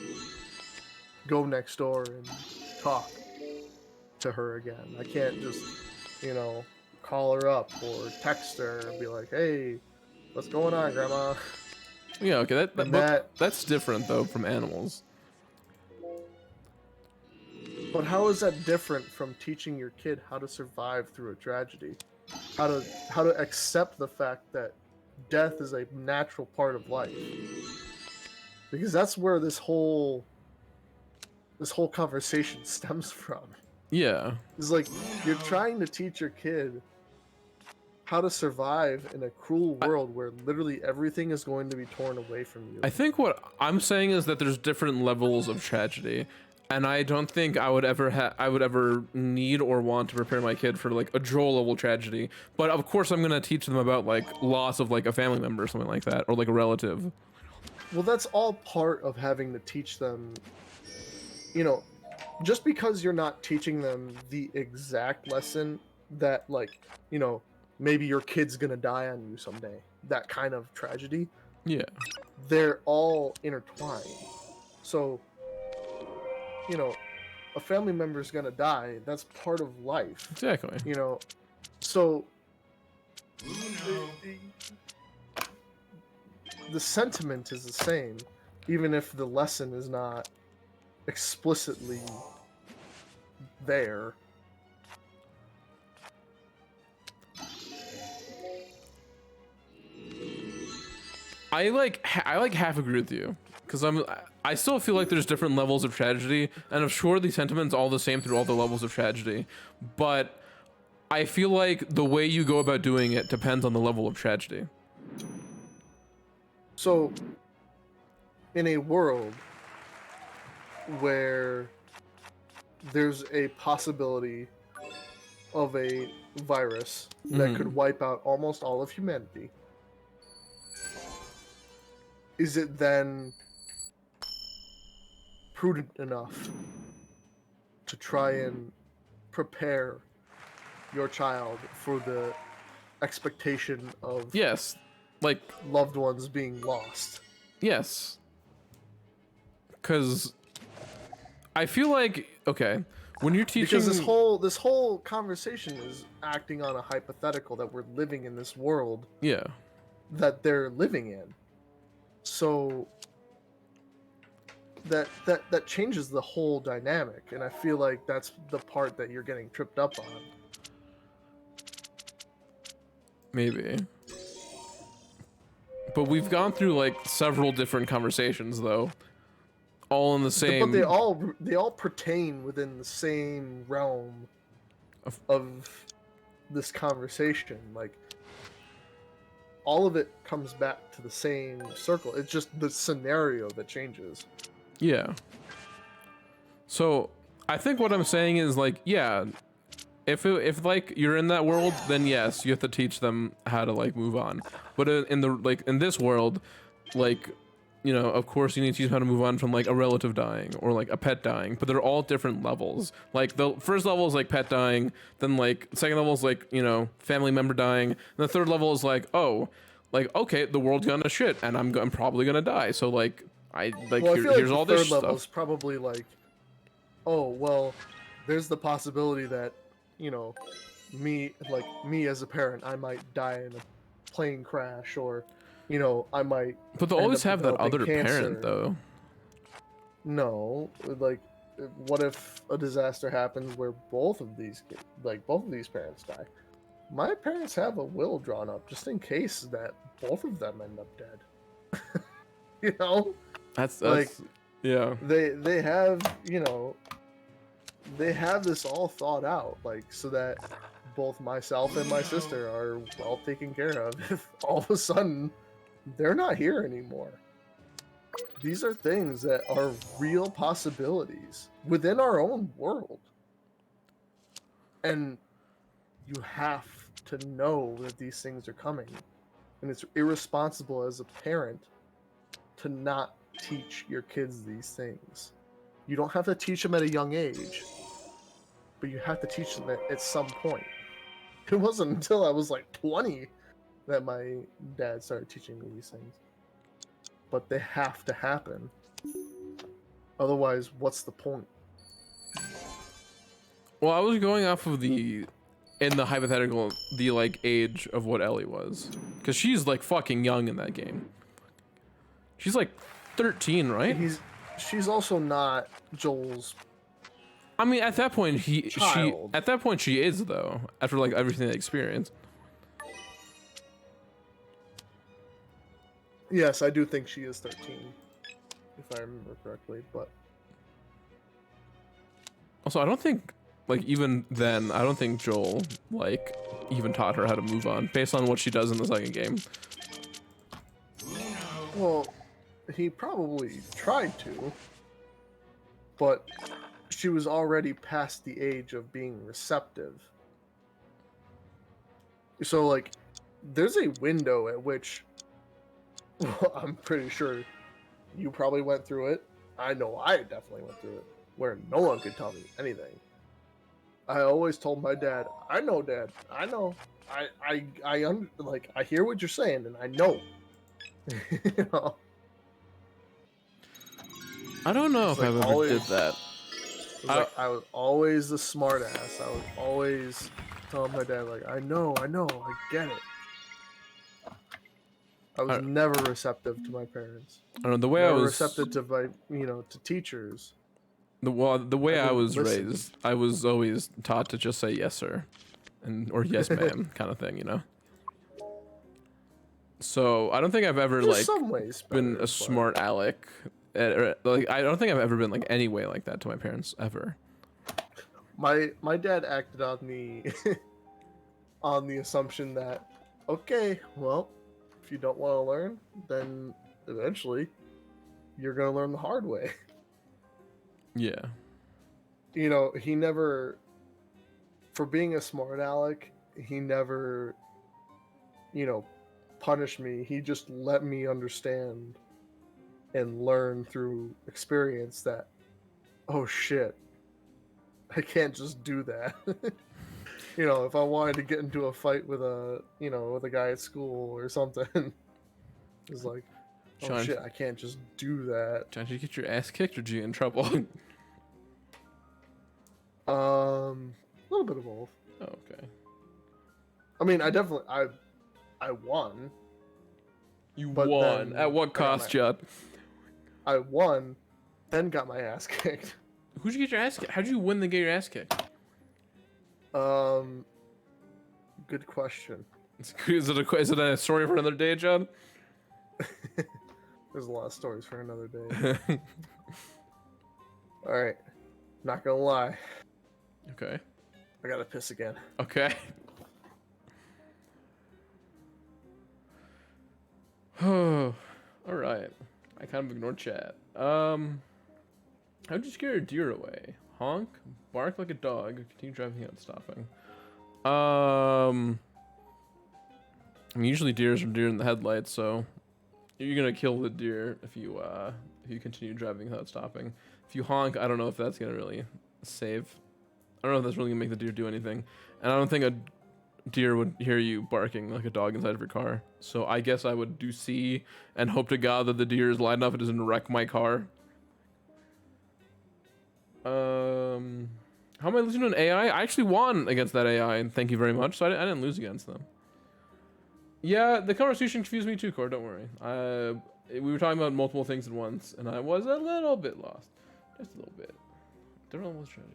go next door and talk to her again. I can't just, you know, call her up or text her and be like, "Hey, what's going on, Grandma?" yeah, okay, And but that's different though from animals. But how is that different from teaching your kid how to survive through a tragedy? How to accept the fact that death is a natural part of life? Because that's where this whole conversation stems from. Yeah, It's like you're trying to teach your kid how to survive in a cruel world where literally everything is going to be torn away from you. I think what I'm saying is that there's different levels of tragedy, and I don't think I would ever need or want to prepare my kid for like a Joel level tragedy. But of course, I'm gonna teach them about like loss of like a family member or something like that, or like a relative. Well, that's all part of having to teach them, you know, just because you're not teaching them the exact lesson that, like, you know, maybe your kid's gonna die on you someday, that kind of tragedy, Yeah, they're all intertwined. So, you know, a family member's gonna die, that's part of life, exactly. you know, so the sentiment is the same, even if the lesson is not explicitly there. I half agree with you because I still feel like there's different levels of tragedy, and I'm sure the sentiment's all the same through all the levels of tragedy, but I feel like the way you go about doing it depends on the level of tragedy. So, in a world where there's a possibility of a virus that could wipe out almost all of humanity, is it then prudent enough to try and prepare your child for the expectation of Yes, like loved ones being lost? yes, because I feel like okay, when you're teaching, Because this whole conversation is acting on a hypothetical that we're living in this world yeah. that they're living in. So that changes the whole dynamic, and I feel like that's the part that you're getting tripped up on. Maybe. But we've gone through like several different conversations though. all in the same. But they all pertain within the same realm of this conversation. Like, all of it comes back to the same circle. It's just the scenario that changes. Yeah. So I think what I'm saying is like, yeah, if like you're in that world, then yes, you have to teach them how to like move on. But in this world, like, you know, of course you need to teach them how to move on from like a relative dying or like a pet dying, but they're all different levels. Like the first level is like pet dying, then like second level is like, you know, family member dying, and the third level is like, oh, like, okay, the world's gonna shit and I'm probably gonna die. So like Well, I feel here's like all the this third level stuff. is probably like, oh well, there's the possibility that, you know, me as a parent, I might die in a plane crash, or, you know, I might But they'll end always up have that developing other parent cancer. though. No, like, what if a disaster happens where both of these parents die? My parents have a will drawn up just in case that both of them end up dead. You know, That's like, yeah. they have, you know, they have this all thought out, like, so that both myself and my sister are well taken care of if all of a sudden they're not here anymore. These are things that are real possibilities within our own world. And you have to know that these things are coming. And it's irresponsible as a parent to not teach your kids these things. You don't have to teach them at a young age, but you have to teach them at some point. It wasn't until I was like 20 that my dad started teaching me these things. But they have to happen. Otherwise, what's the point? Well, I was going off of the hypothetical, the like age of what Ellie was, because she's like fucking young in that game. She's like 13, right? She's also not Joel's. I mean, at that point, Child. she is though. After like everything they experienced. Yes, I do think she is 13, if I remember correctly. But Also, I don't think like even then, I don't think Joel like even taught her how to move on based on what she does in the second game. well, he probably tried to, but she was already past the age of being receptive. So, like, there's a window at which, well, I'm pretty sure you probably went through it. I know I definitely went through it, where no one could tell me anything. I always told my dad, "I know, Dad. I know. I hear what you're saying, and I know." You know? I don't know It's if like I've ever always- did that. It's like I was always the smart ass. I was always telling my dad, like, I know, I get it. I was never receptive to my parents. I don't know the way Never I was receptive to to teachers. the way I wouldn't was listen. raised. I was always taught to just say yes sir, or yes ma'am kind of thing, you know. So I don't think I've ever There's like some ways been better, a but- smart aleck. Like I don't think I've ever been like any way like that to my parents ever. My dad acted on the on the assumption that, okay, well, if you don't want to learn, then eventually you're gonna learn the hard way. Yeah. You know, he never, for being a smart aleck, he never, you know, punished me. He just let me understand and learn through experience that, oh shit, I can't just do that. You know, if I wanted to get into a fight with a guy at school or something, it's like, oh Sean, shit, I can't just do that. Did you get your ass kicked or did you get in trouble? A little bit of both. Oh, okay. I mean, I won. You But won. then At what I got cost, Judd? I won, then got my ass kicked. Who'd you get your ass kicked? How'd you win the get your ass kicked? Good question. Is it a story for another day, Judd? There's a lot of stories for another day. All right. Not gonna lie. Okay. I gotta piss again. Okay. All right. I kind of ignored chat. How'd you scare a deer away? Honk, bark like a dog, or continue driving without stopping. I mean, usually deers are deer in the headlights, so you're gonna kill the deer if you continue driving without stopping. If you honk, I don't know if that's gonna really save. I don't know if that's really gonna make the deer do anything, and I don't think a deer would hear you barking like a dog inside of your car. So I guess I would do C and hope to God that the deer is loud enough it doesn't wreck my car. How am I losing to an AI? I actually won against that AI, and thank you very much. So I didn't lose against them. Yeah, the conversation confused me too, Core. Don't worry. We were talking about multiple things at once, and I was a little bit lost, just a little bit. Different levels tragic.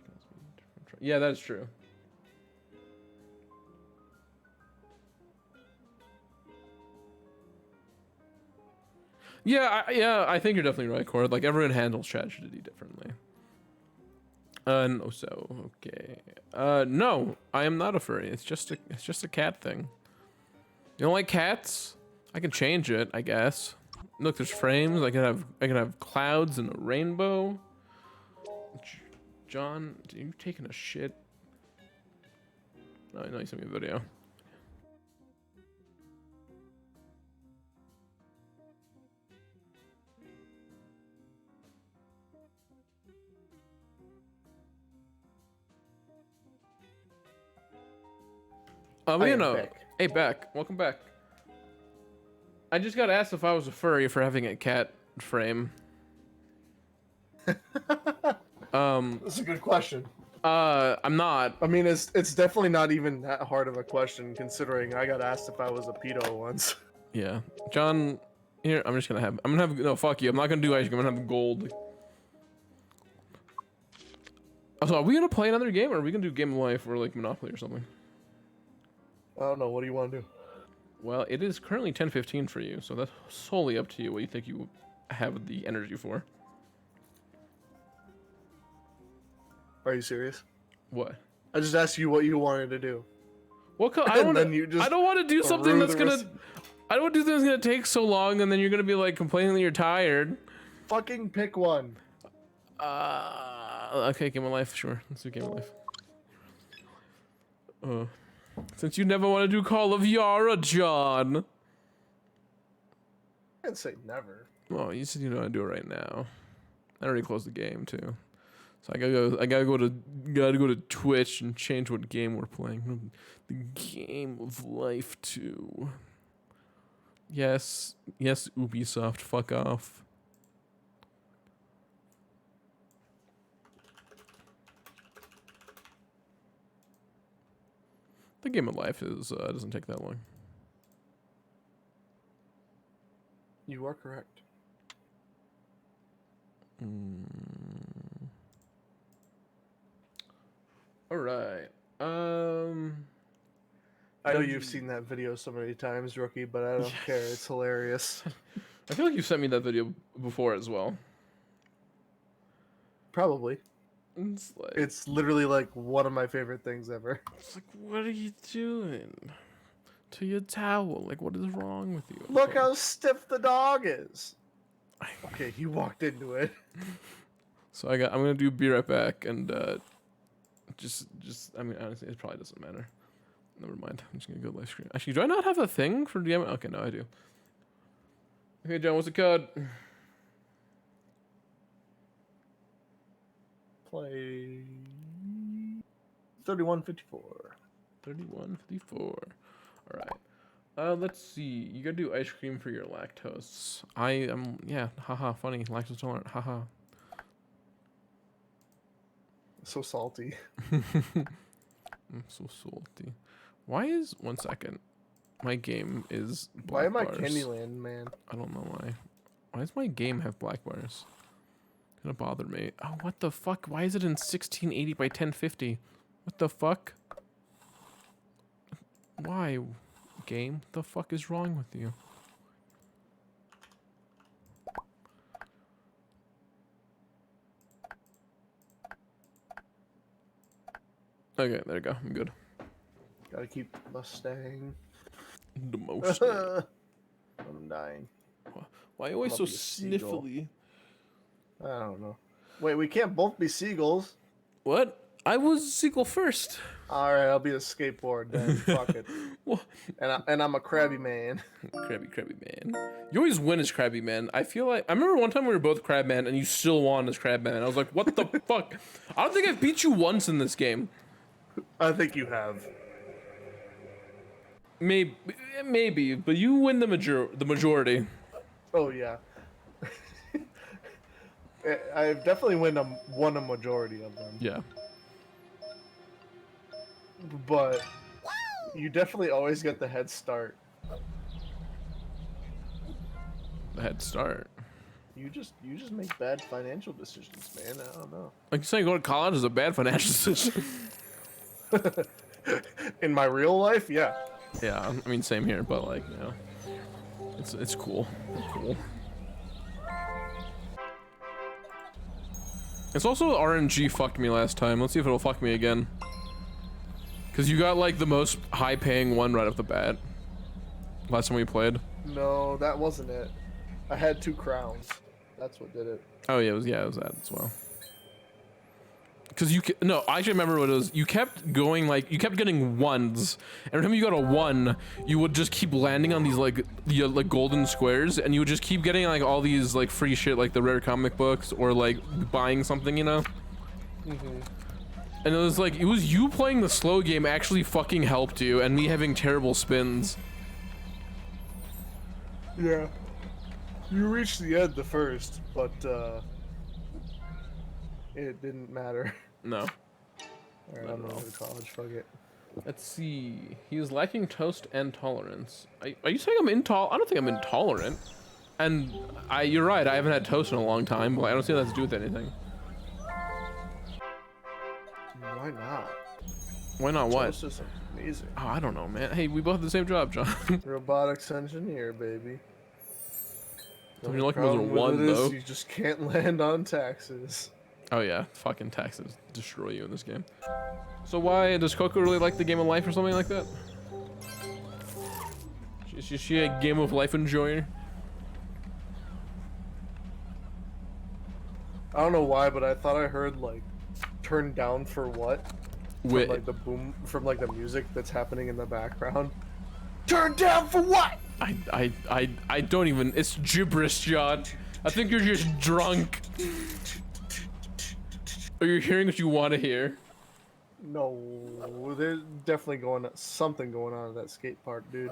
Yeah, that's true. Yeah, I think you're definitely right, Core. Like everyone handles tragedy differently. No, so okay. No, I am not a furry. It's just a cat thing. You don't like cats? I can change it, I guess. Look, there's frames. I can have clouds and a rainbow. John, are you taking a shit? No, you sent me a video. You know. Back. Hey, Beck, welcome back. I just got asked if I was a furry for having a cat frame. That's a good question. I'm not. I mean, it's definitely not even that hard of a question considering I got asked if I was a pedo once. Yeah, John. Here, I'm gonna have. No, fuck you. I'm not gonna do ice cream. I'm gonna have gold. Also, are we gonna play another game, or are we gonna do Game of Life or like Monopoly or something? I don't know. What do you want to do? Well, it is currently 10:15 for you, so that's solely up to you. What you think you have the energy for? Are you serious? What? I just asked you what you wanted to do. Well, I don't want to do something that's gonna. I don't want to do something that's gonna take so long, and then you're gonna be like complaining that you're tired. Fucking pick one. Okay, Game of Life, sure. Let's do Game of Life. Since you never want to do Call of Yara, John. I didn't say never. Oh, you said you don't want to do it right now. I already closed the game too, so I gotta go to Twitch and change what game we're playing. The Game of Life 2. Yes, Ubisoft, fuck off. The Game of Life is doesn't take that long. You are correct. All right. I know you've seen that video so many times, Rookie, but I don't care. It's hilarious. I feel like you sent me that video before as well. Probably. It's literally like one of my favorite things ever. It's like, what are you doing to your towel? Like, what is wrong with you? Look how stiff the dog is. Okay, he walked into it. So I'm gonna do be right back and just I mean honestly it probably doesn't matter. Never mind. I'm just gonna go live stream. Actually, do I not have a thing for DM? Okay, no, I do. Okay, John, what's the code? Play 3154. 3154. All right. Let's see. You gotta do ice cream for your lactose. I am, yeah, haha, funny. Lactose tolerant, haha. So salty. I'm so salty. Why is, 1 second. My game is black black bars. Why am I Candyland, man? I don't know why. Why does my game have black bars? It's gonna bother me. Oh, what the fuck? Why is it in 1680 by 1050? What the fuck? Why? Game? What the fuck is wrong with you? Okay, there you go. I'm good. Gotta keep Mustang. The most. I'm dying. Why are you always I'm so gonna be a seagull. sniffly? I don't know. Wait, we can't both be seagulls. What? I was seagull first. All right, I'll be a skateboard then. Fuck it. What? And I'm a crabby man. Crabby man. You always win as Crabby Man. I feel like I remember one time we were both Crab Man and you still won as Crab Man. I was like, what the fuck? I don't think I've beat you once in this game. I think you have. Maybe, but you win the majority. Oh yeah. I've definitely won a majority of them. Yeah. But you definitely always get the head start. The head start. You just make bad financial decisions, man. I don't know. Like you saying going to college is a bad financial decision. In my real life, yeah. Yeah, I mean same here, but like, you know. It's cool. Cool. It's also RNG fucked me last time. Let's see if it'll fuck me again. Cause you got like the most high paying one right off the bat. Last time we played. No, that wasn't it. I had 2 crowns. That's what did it. Oh yeah, it was that as well. Cause no, I actually remember what it was. You kept going like, you kept getting ones. Every time you got a 1, you would just keep landing on these like golden squares, and you would just keep getting like all these like free shit, like the rare comic books or like buying something, you know? Mm-hmm. And it was like, it was you playing the slow game actually fucking helped you, and me having terrible spins. Yeah. You reached the end the first, but it didn't matter. No. Alright, I'm going to college, fuck it. Let's see. He is lacking toast and tolerance. Are you saying I'm intolerant? I don't think I'm intolerant. And you're right, I haven't had toast in a long time, but I don't see that has to do with anything. Why not? Why not what? Toast is amazing. Oh, I don't know, man. Hey, we both have the same job, John. Robotics engineer, baby. So you're looking for a 1, though. You just can't land on taxes. Oh yeah, fucking taxes destroy you in this game. So why does Coco really like the game of life or something like that? Is she a game of life enjoyer? I don't know why, but I thought I heard like "turn down for what" from like the boom from like the music that's happening in the background. Turn down for what? I don't even. It's gibberish, John. I think you're just drunk. Or you're hearing what you want to hear. No, there's definitely something going on at that skate park, dude.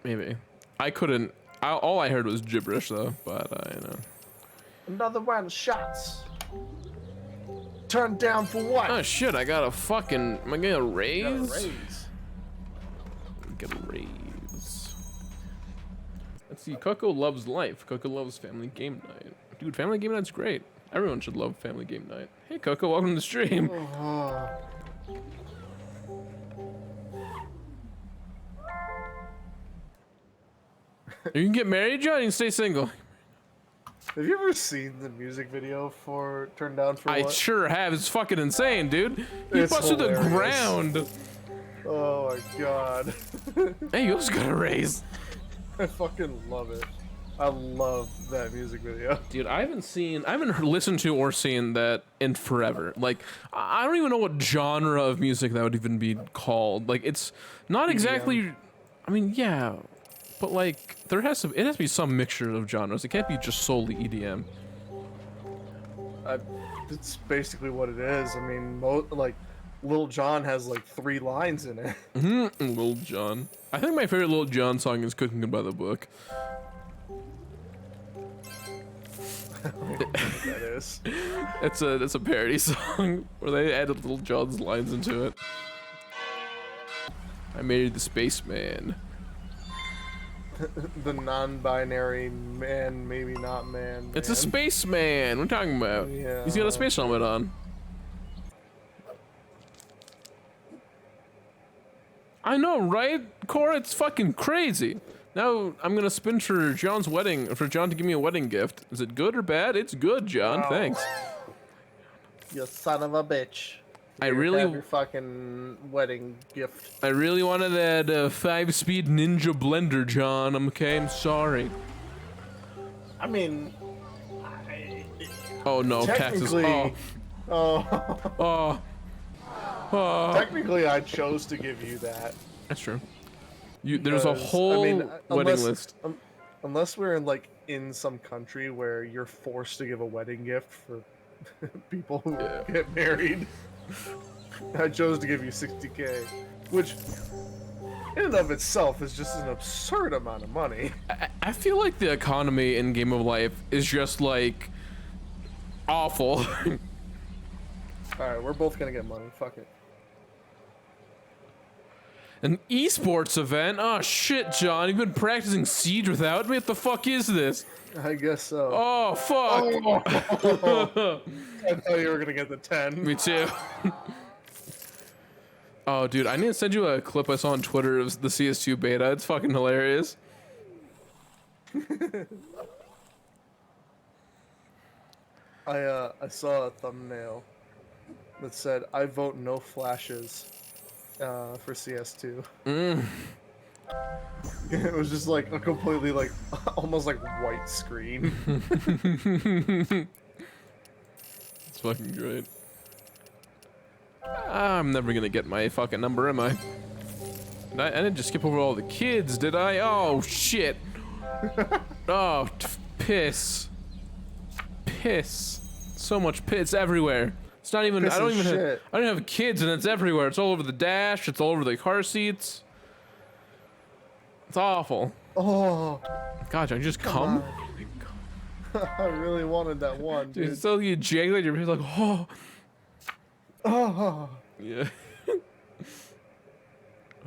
Maybe. I couldn't. All I heard was gibberish, though. But you know. Another round of shots. Turn down for what? Oh shit! I got a fucking. Am I getting a raise? You got a raise. Get a raise. Let's see. Coco loves life. Coco loves family game night. Dude, family game night's great. Everyone should love family game night. Hey Coco, welcome to the stream. You can get married, John. You can stay single. Have you ever seen the music video for "Turn Down for What"? I sure have. It's fucking insane, dude. He busted the ground. Oh my god. Hey, you also got a raise. I fucking love it. I love that music video. Dude, I haven't listened to or seen that in forever. Like, I don't even know what genre of music that would even be called. Like, it's not exactly, I mean, yeah, but like, it has to be some mixture of genres. It can't be just solely EDM. It's basically what it is. I mean, like, Lil Jon has like 3 lines in it. Lil Jon. I think my favorite Lil Jon song is Cooking By the Book. That is. It's a parody song where they added Lil Jon's lines into it. I married the spaceman. The non-binary man, maybe not man. It's a spaceman. What are we talking about? Yeah. He's got a space helmet on. I know, right? Cora, it's fucking crazy. Now I'm gonna spin for John's wedding, for John to give me a wedding gift. Is it good or bad? It's good, John. Wow. Thanks. You son of a bitch. I Here, really, have your fucking wedding gift. I really wanted that 5-speed Ninja blender, John. Okay, I'm sorry. I mean, Oh no, taxes. technically, Oh, oh, oh. technically, I chose to give you that. That's true. There's a Because, whole I mean, wedding unless, list. Unless we're in like in some country where you're forced to give a wedding gift for people who get married, I chose to give you 60K, which in and of itself is just an absurd amount of money. I feel like the economy in Game of Life is just like awful. Alright, we're both gonna get money. Fuck it. An esports event? Oh shit, John, you've been practicing Siege without me? What the fuck is this? I guess so. Oh fuck. Oh. I thought you were gonna get the 10. Me too. Oh dude, I need to send you a clip I saw on Twitter of the CS2 beta. It's fucking hilarious. I saw a thumbnail that said, "I vote no flashes for CS2." It was just like a completely like almost like white screen. It's fucking great. I'm never gonna get my fucking number, am I? I didn't just skip over all the kids, did I? Oh shit. Oh, piss. Piss. So much piss everywhere. It's not even. Piss I don't and even. shit. I don't have kids, and it's everywhere. It's all over the dash. It's all over the car seats. It's awful. Oh, God, John, you just come come. on. I really wanted that one, Dude, dude. so you jiggle your face like, oh. Oh, Yeah.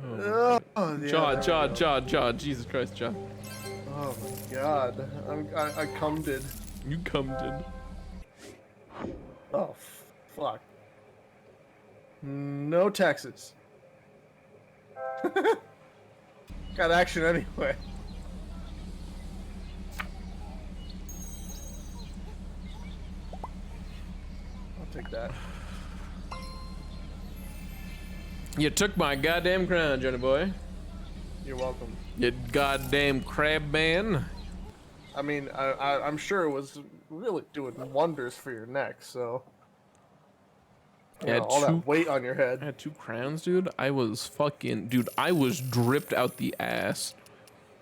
oh yeah, John, there John, we go. John, John. Jesus Christ, John. Oh my god, I cummed. You cummed. Oh, fuck. No taxes. Got action anyway. I'll take that. You took my goddamn crown, Johnny boy. You're welcome. You goddamn crab man. I mean, I'm sure it was really doing wonders for your neck, so... You Yeah, know, all two- that weight on your I head. had 2 crowns, dude. I was fucking... Dude, I was dripped out the ass.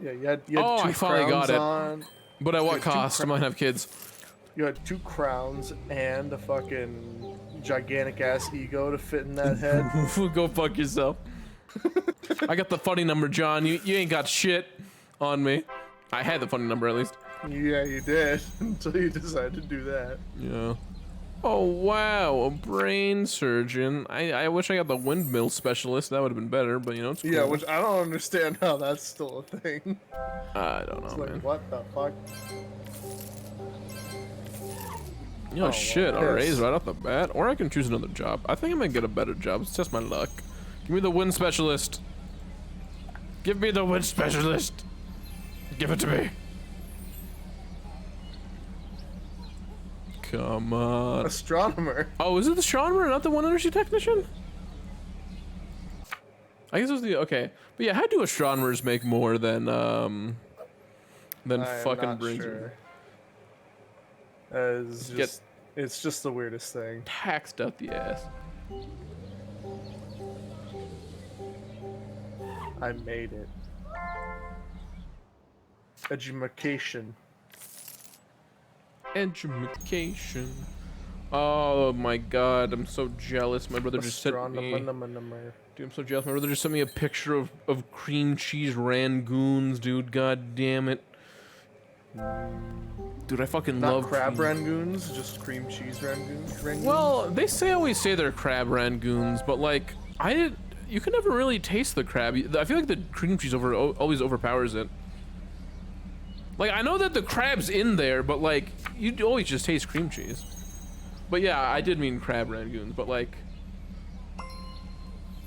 Yeah, you had Oh, 2 I finally got crowns it. on. But at what Dude, two cost? I might have kids. You had 2 crowns and a fucking gigantic-ass ego to fit in that head. Go fuck yourself. I got the funny number, John. You ain't got shit on me. I had the funny number, at least. Yeah, you did, until you decided to do that. Yeah. Oh, wow. A brain surgeon. I wish I got the windmill specialist. That would have been better, but you know, it's cool. Yeah, which I don't understand how that's still a thing. I don't know, It's like, man. what the fuck? You know, Oh, shit, well, a raise yes. right off the bat. Or I can choose another job. I think I might get a better job. It's just my luck. Give me the wind specialist. Give me the wind specialist. Give it to me. Come on. Astronomer. Oh, is it the astronomer, not the one energy technician? I guess it was the okay, but yeah, how do astronomers make more than I'm fucking not brains? sure. It's Get- just, it's just the weirdest thing. Taxed out the ass. I made it. Education. Education. Oh my god, I'm so jealous. My brother just sent me. Astronomer. Dude, I'm so jealous. My brother just sent me a picture of cream cheese rangoons, dude. God damn it. Dude, I fucking Not love crab cream- rangoons, just cream cheese rangoons. Well, they always say they're crab rangoons, but like you can never really taste the crab. I feel like the cream cheese always overpowers it. Like I know that the crab's in there, but like you always just taste cream cheese. But yeah, I did mean crab rangoons, but like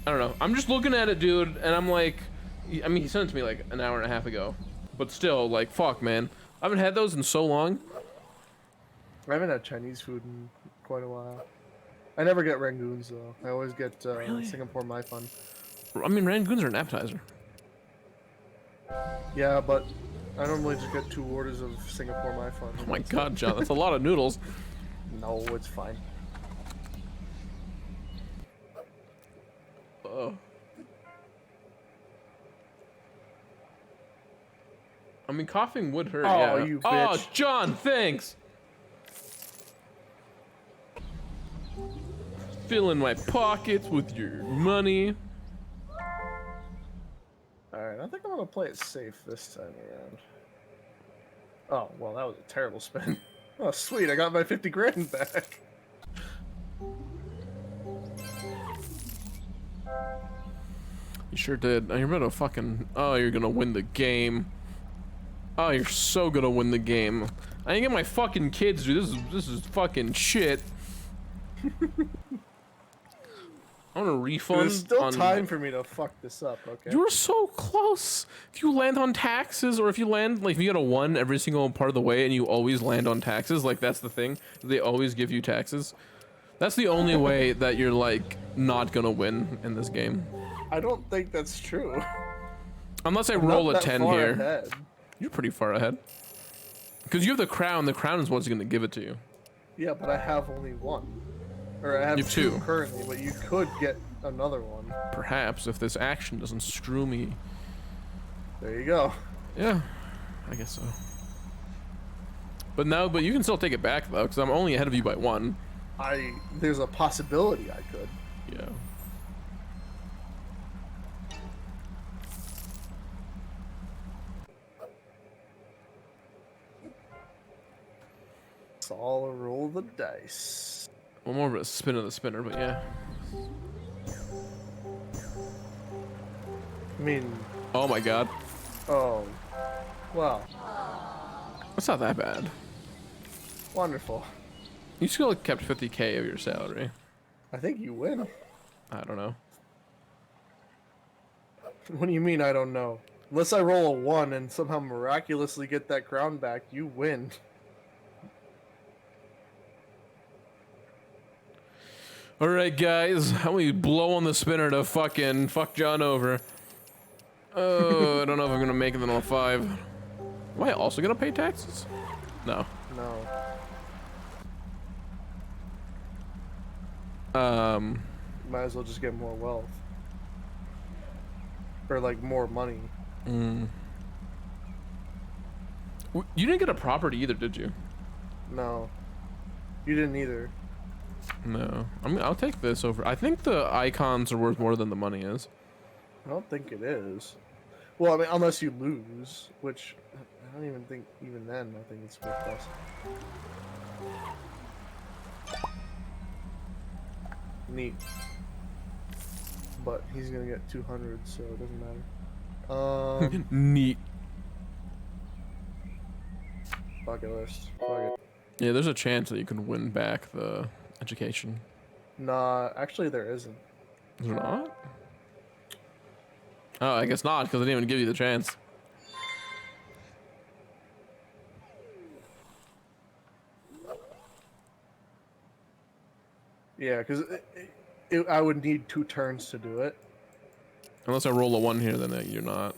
I don't know. I'm just looking at it, dude, and I'm like, I mean, he sent it to me like an hour and a half ago, but still, like, fuck, man. I haven't had those in so long. I haven't had Chinese food in quite a while. I never get Rangoons though. I always get Really? Singapore My Fun. I mean, Rangoons are an appetizer. Yeah, but I normally just get 2 orders of Singapore My Fun. Oh my god, John, that's a lot of noodles. No, it's fine. I mean, coughing would hurt. Oh, yeah. you Oh, bitch. John, thanks. Filling my pockets with your money. Alright, I think I'm gonna play it safe this time around. Oh, well, that was a terrible spin. Oh, sweet, I got my 50 grand back. You sure did. You're gonna fucking. Oh, you're gonna win the game. Oh, you're so gonna win the game. I didn't get my fucking kids, dude. This is fucking shit. I want a refund. There's still on... time for me to fuck this up, okay? You were so close. If you land on taxes, or if you land, like, if you get a 1 every single part of the way, and you always land on taxes, like, that's the thing. They always give you taxes. That's the only way that you're, like, not gonna win in this game. I don't think that's true. Unless I I'm roll not a that 10 far here. ahead. You're pretty far ahead. Because you have the crown. The crown is what's gonna give it to you. Yeah, but I have only 1. Or I have You have 2 2. currently, but you could get another one. Perhaps, if this action doesn't screw me. There you go. Yeah, I guess so. But no, but you can still take it back, though, because I'm only ahead of you by 1. There's a possibility I could. Yeah. It's all a roll of the dice. Well, more of a spin of the spinner, but yeah. I mean, Oh my god. oh, wow, That's not that bad. wonderful. You still kept 50k of your salary. I think you win. I don't know. What do you mean I don't know? Unless I roll a 1 and somehow miraculously get that crown back, you win. Alright, guys. How we blow on the spinner to fucking fuck John over? Oh, I don't know if I'm gonna make it on a 5. Am I also gonna pay taxes? No. No. Might as well just get more wealth. Or like more money. You didn't get a property either, did you? No. You didn't either. No. I'll take this over. I think the icons are worth more than the money is. I don't think it is. Well, I mean, unless you lose, which I don't even think, even then, I think it's worth less. Neat. But he's gonna get 200, so it doesn't matter. Neat. Bucket list. Fuck it. Yeah, there's a chance that you can win back the education. Nah, actually there isn't. Is there not? Oh, I guess not, because I didn't even give you the chance. Yeah, because I would need 2 turns to do it. Unless I roll a 1 here, then you're not.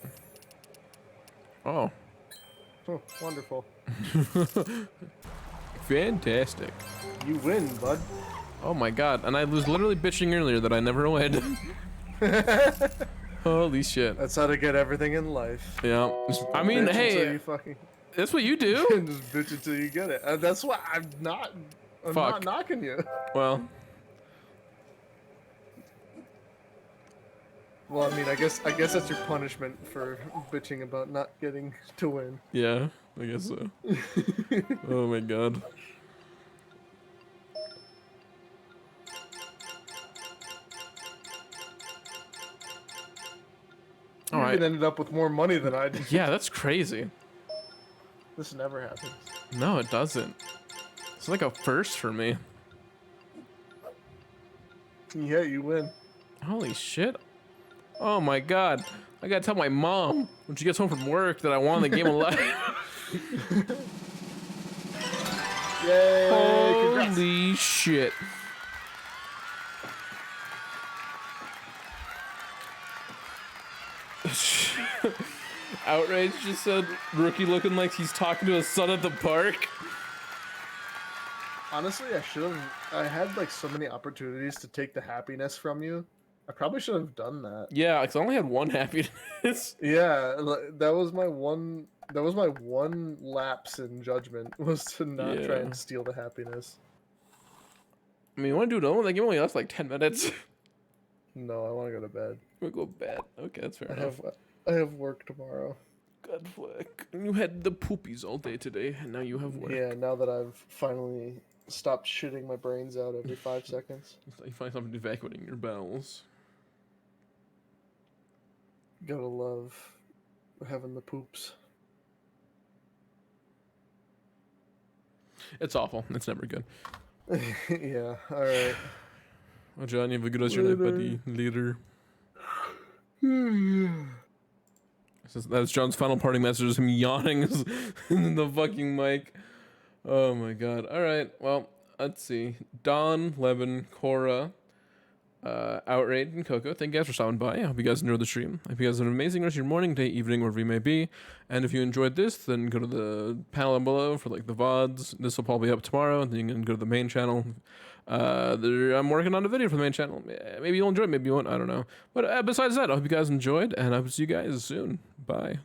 Oh. Oh, wonderful. Fantastic. You win, bud. Oh my god, and I was literally bitching earlier that I never win. Holy shit. That's how to get everything in life. Yeah. I mean, Bitch until hey, you fucking that's what you do. just bitch until you get it. That's why I'm not Fuck. knocking you. Well, Well, I mean, I guess that's your punishment for bitching about not getting to win. yeah, I guess so. Oh my god. You Alright. even ended up with more money than I did. Yeah, that's crazy. This never happens. No, it doesn't. It's like a first for me. Yeah, you win. Holy shit. Oh my god. I gotta tell my mom when she gets home from work that I won the game of life. Yay! Congrats. Holy shit. Outrage just said Rookie looking like he's talking to his son at the park. Honestly, I should have. I had like so many opportunities to take the happiness from you. I probably should have done that. Yeah, because I only had one happiness. Yeah, that was my one. That was my one lapse in judgment, was to not try Yeah. and steal the happiness. I mean, you want to do it alone? That game only lasts like 10 minutes. No, I want to go to bed. We go bed. Okay, that's fair I enough. have work tomorrow. God flick. You had the poopies all day today, and now you have work. Yeah, now that I've finally stopped shitting my brains out every 5 seconds. It's like you find something evacuating your bowels. Gotta love having the poops. It's awful. It's never good. Yeah, alright. Well, John, you have a good rest of your night, buddy. Later. That's John's final parting message. Is him yawning in the fucking mic. Oh my god. All right. Well, let's see. Don, Levin, Cora, Outrage, and Coco. Thank you guys for stopping by. I hope you guys enjoyed the stream. I hope you guys have an amazing rest of your morning, day, evening, wherever you may be. And if you enjoyed this, then go to the panel below for like the VODs. This will probably be up tomorrow. And then you can go to the main channel. I'm working on a video for the main channel. Maybe you'll enjoy it, maybe you won't. I don't know. But besides that, I hope you guys enjoyed, and I will see you guys soon. Bye.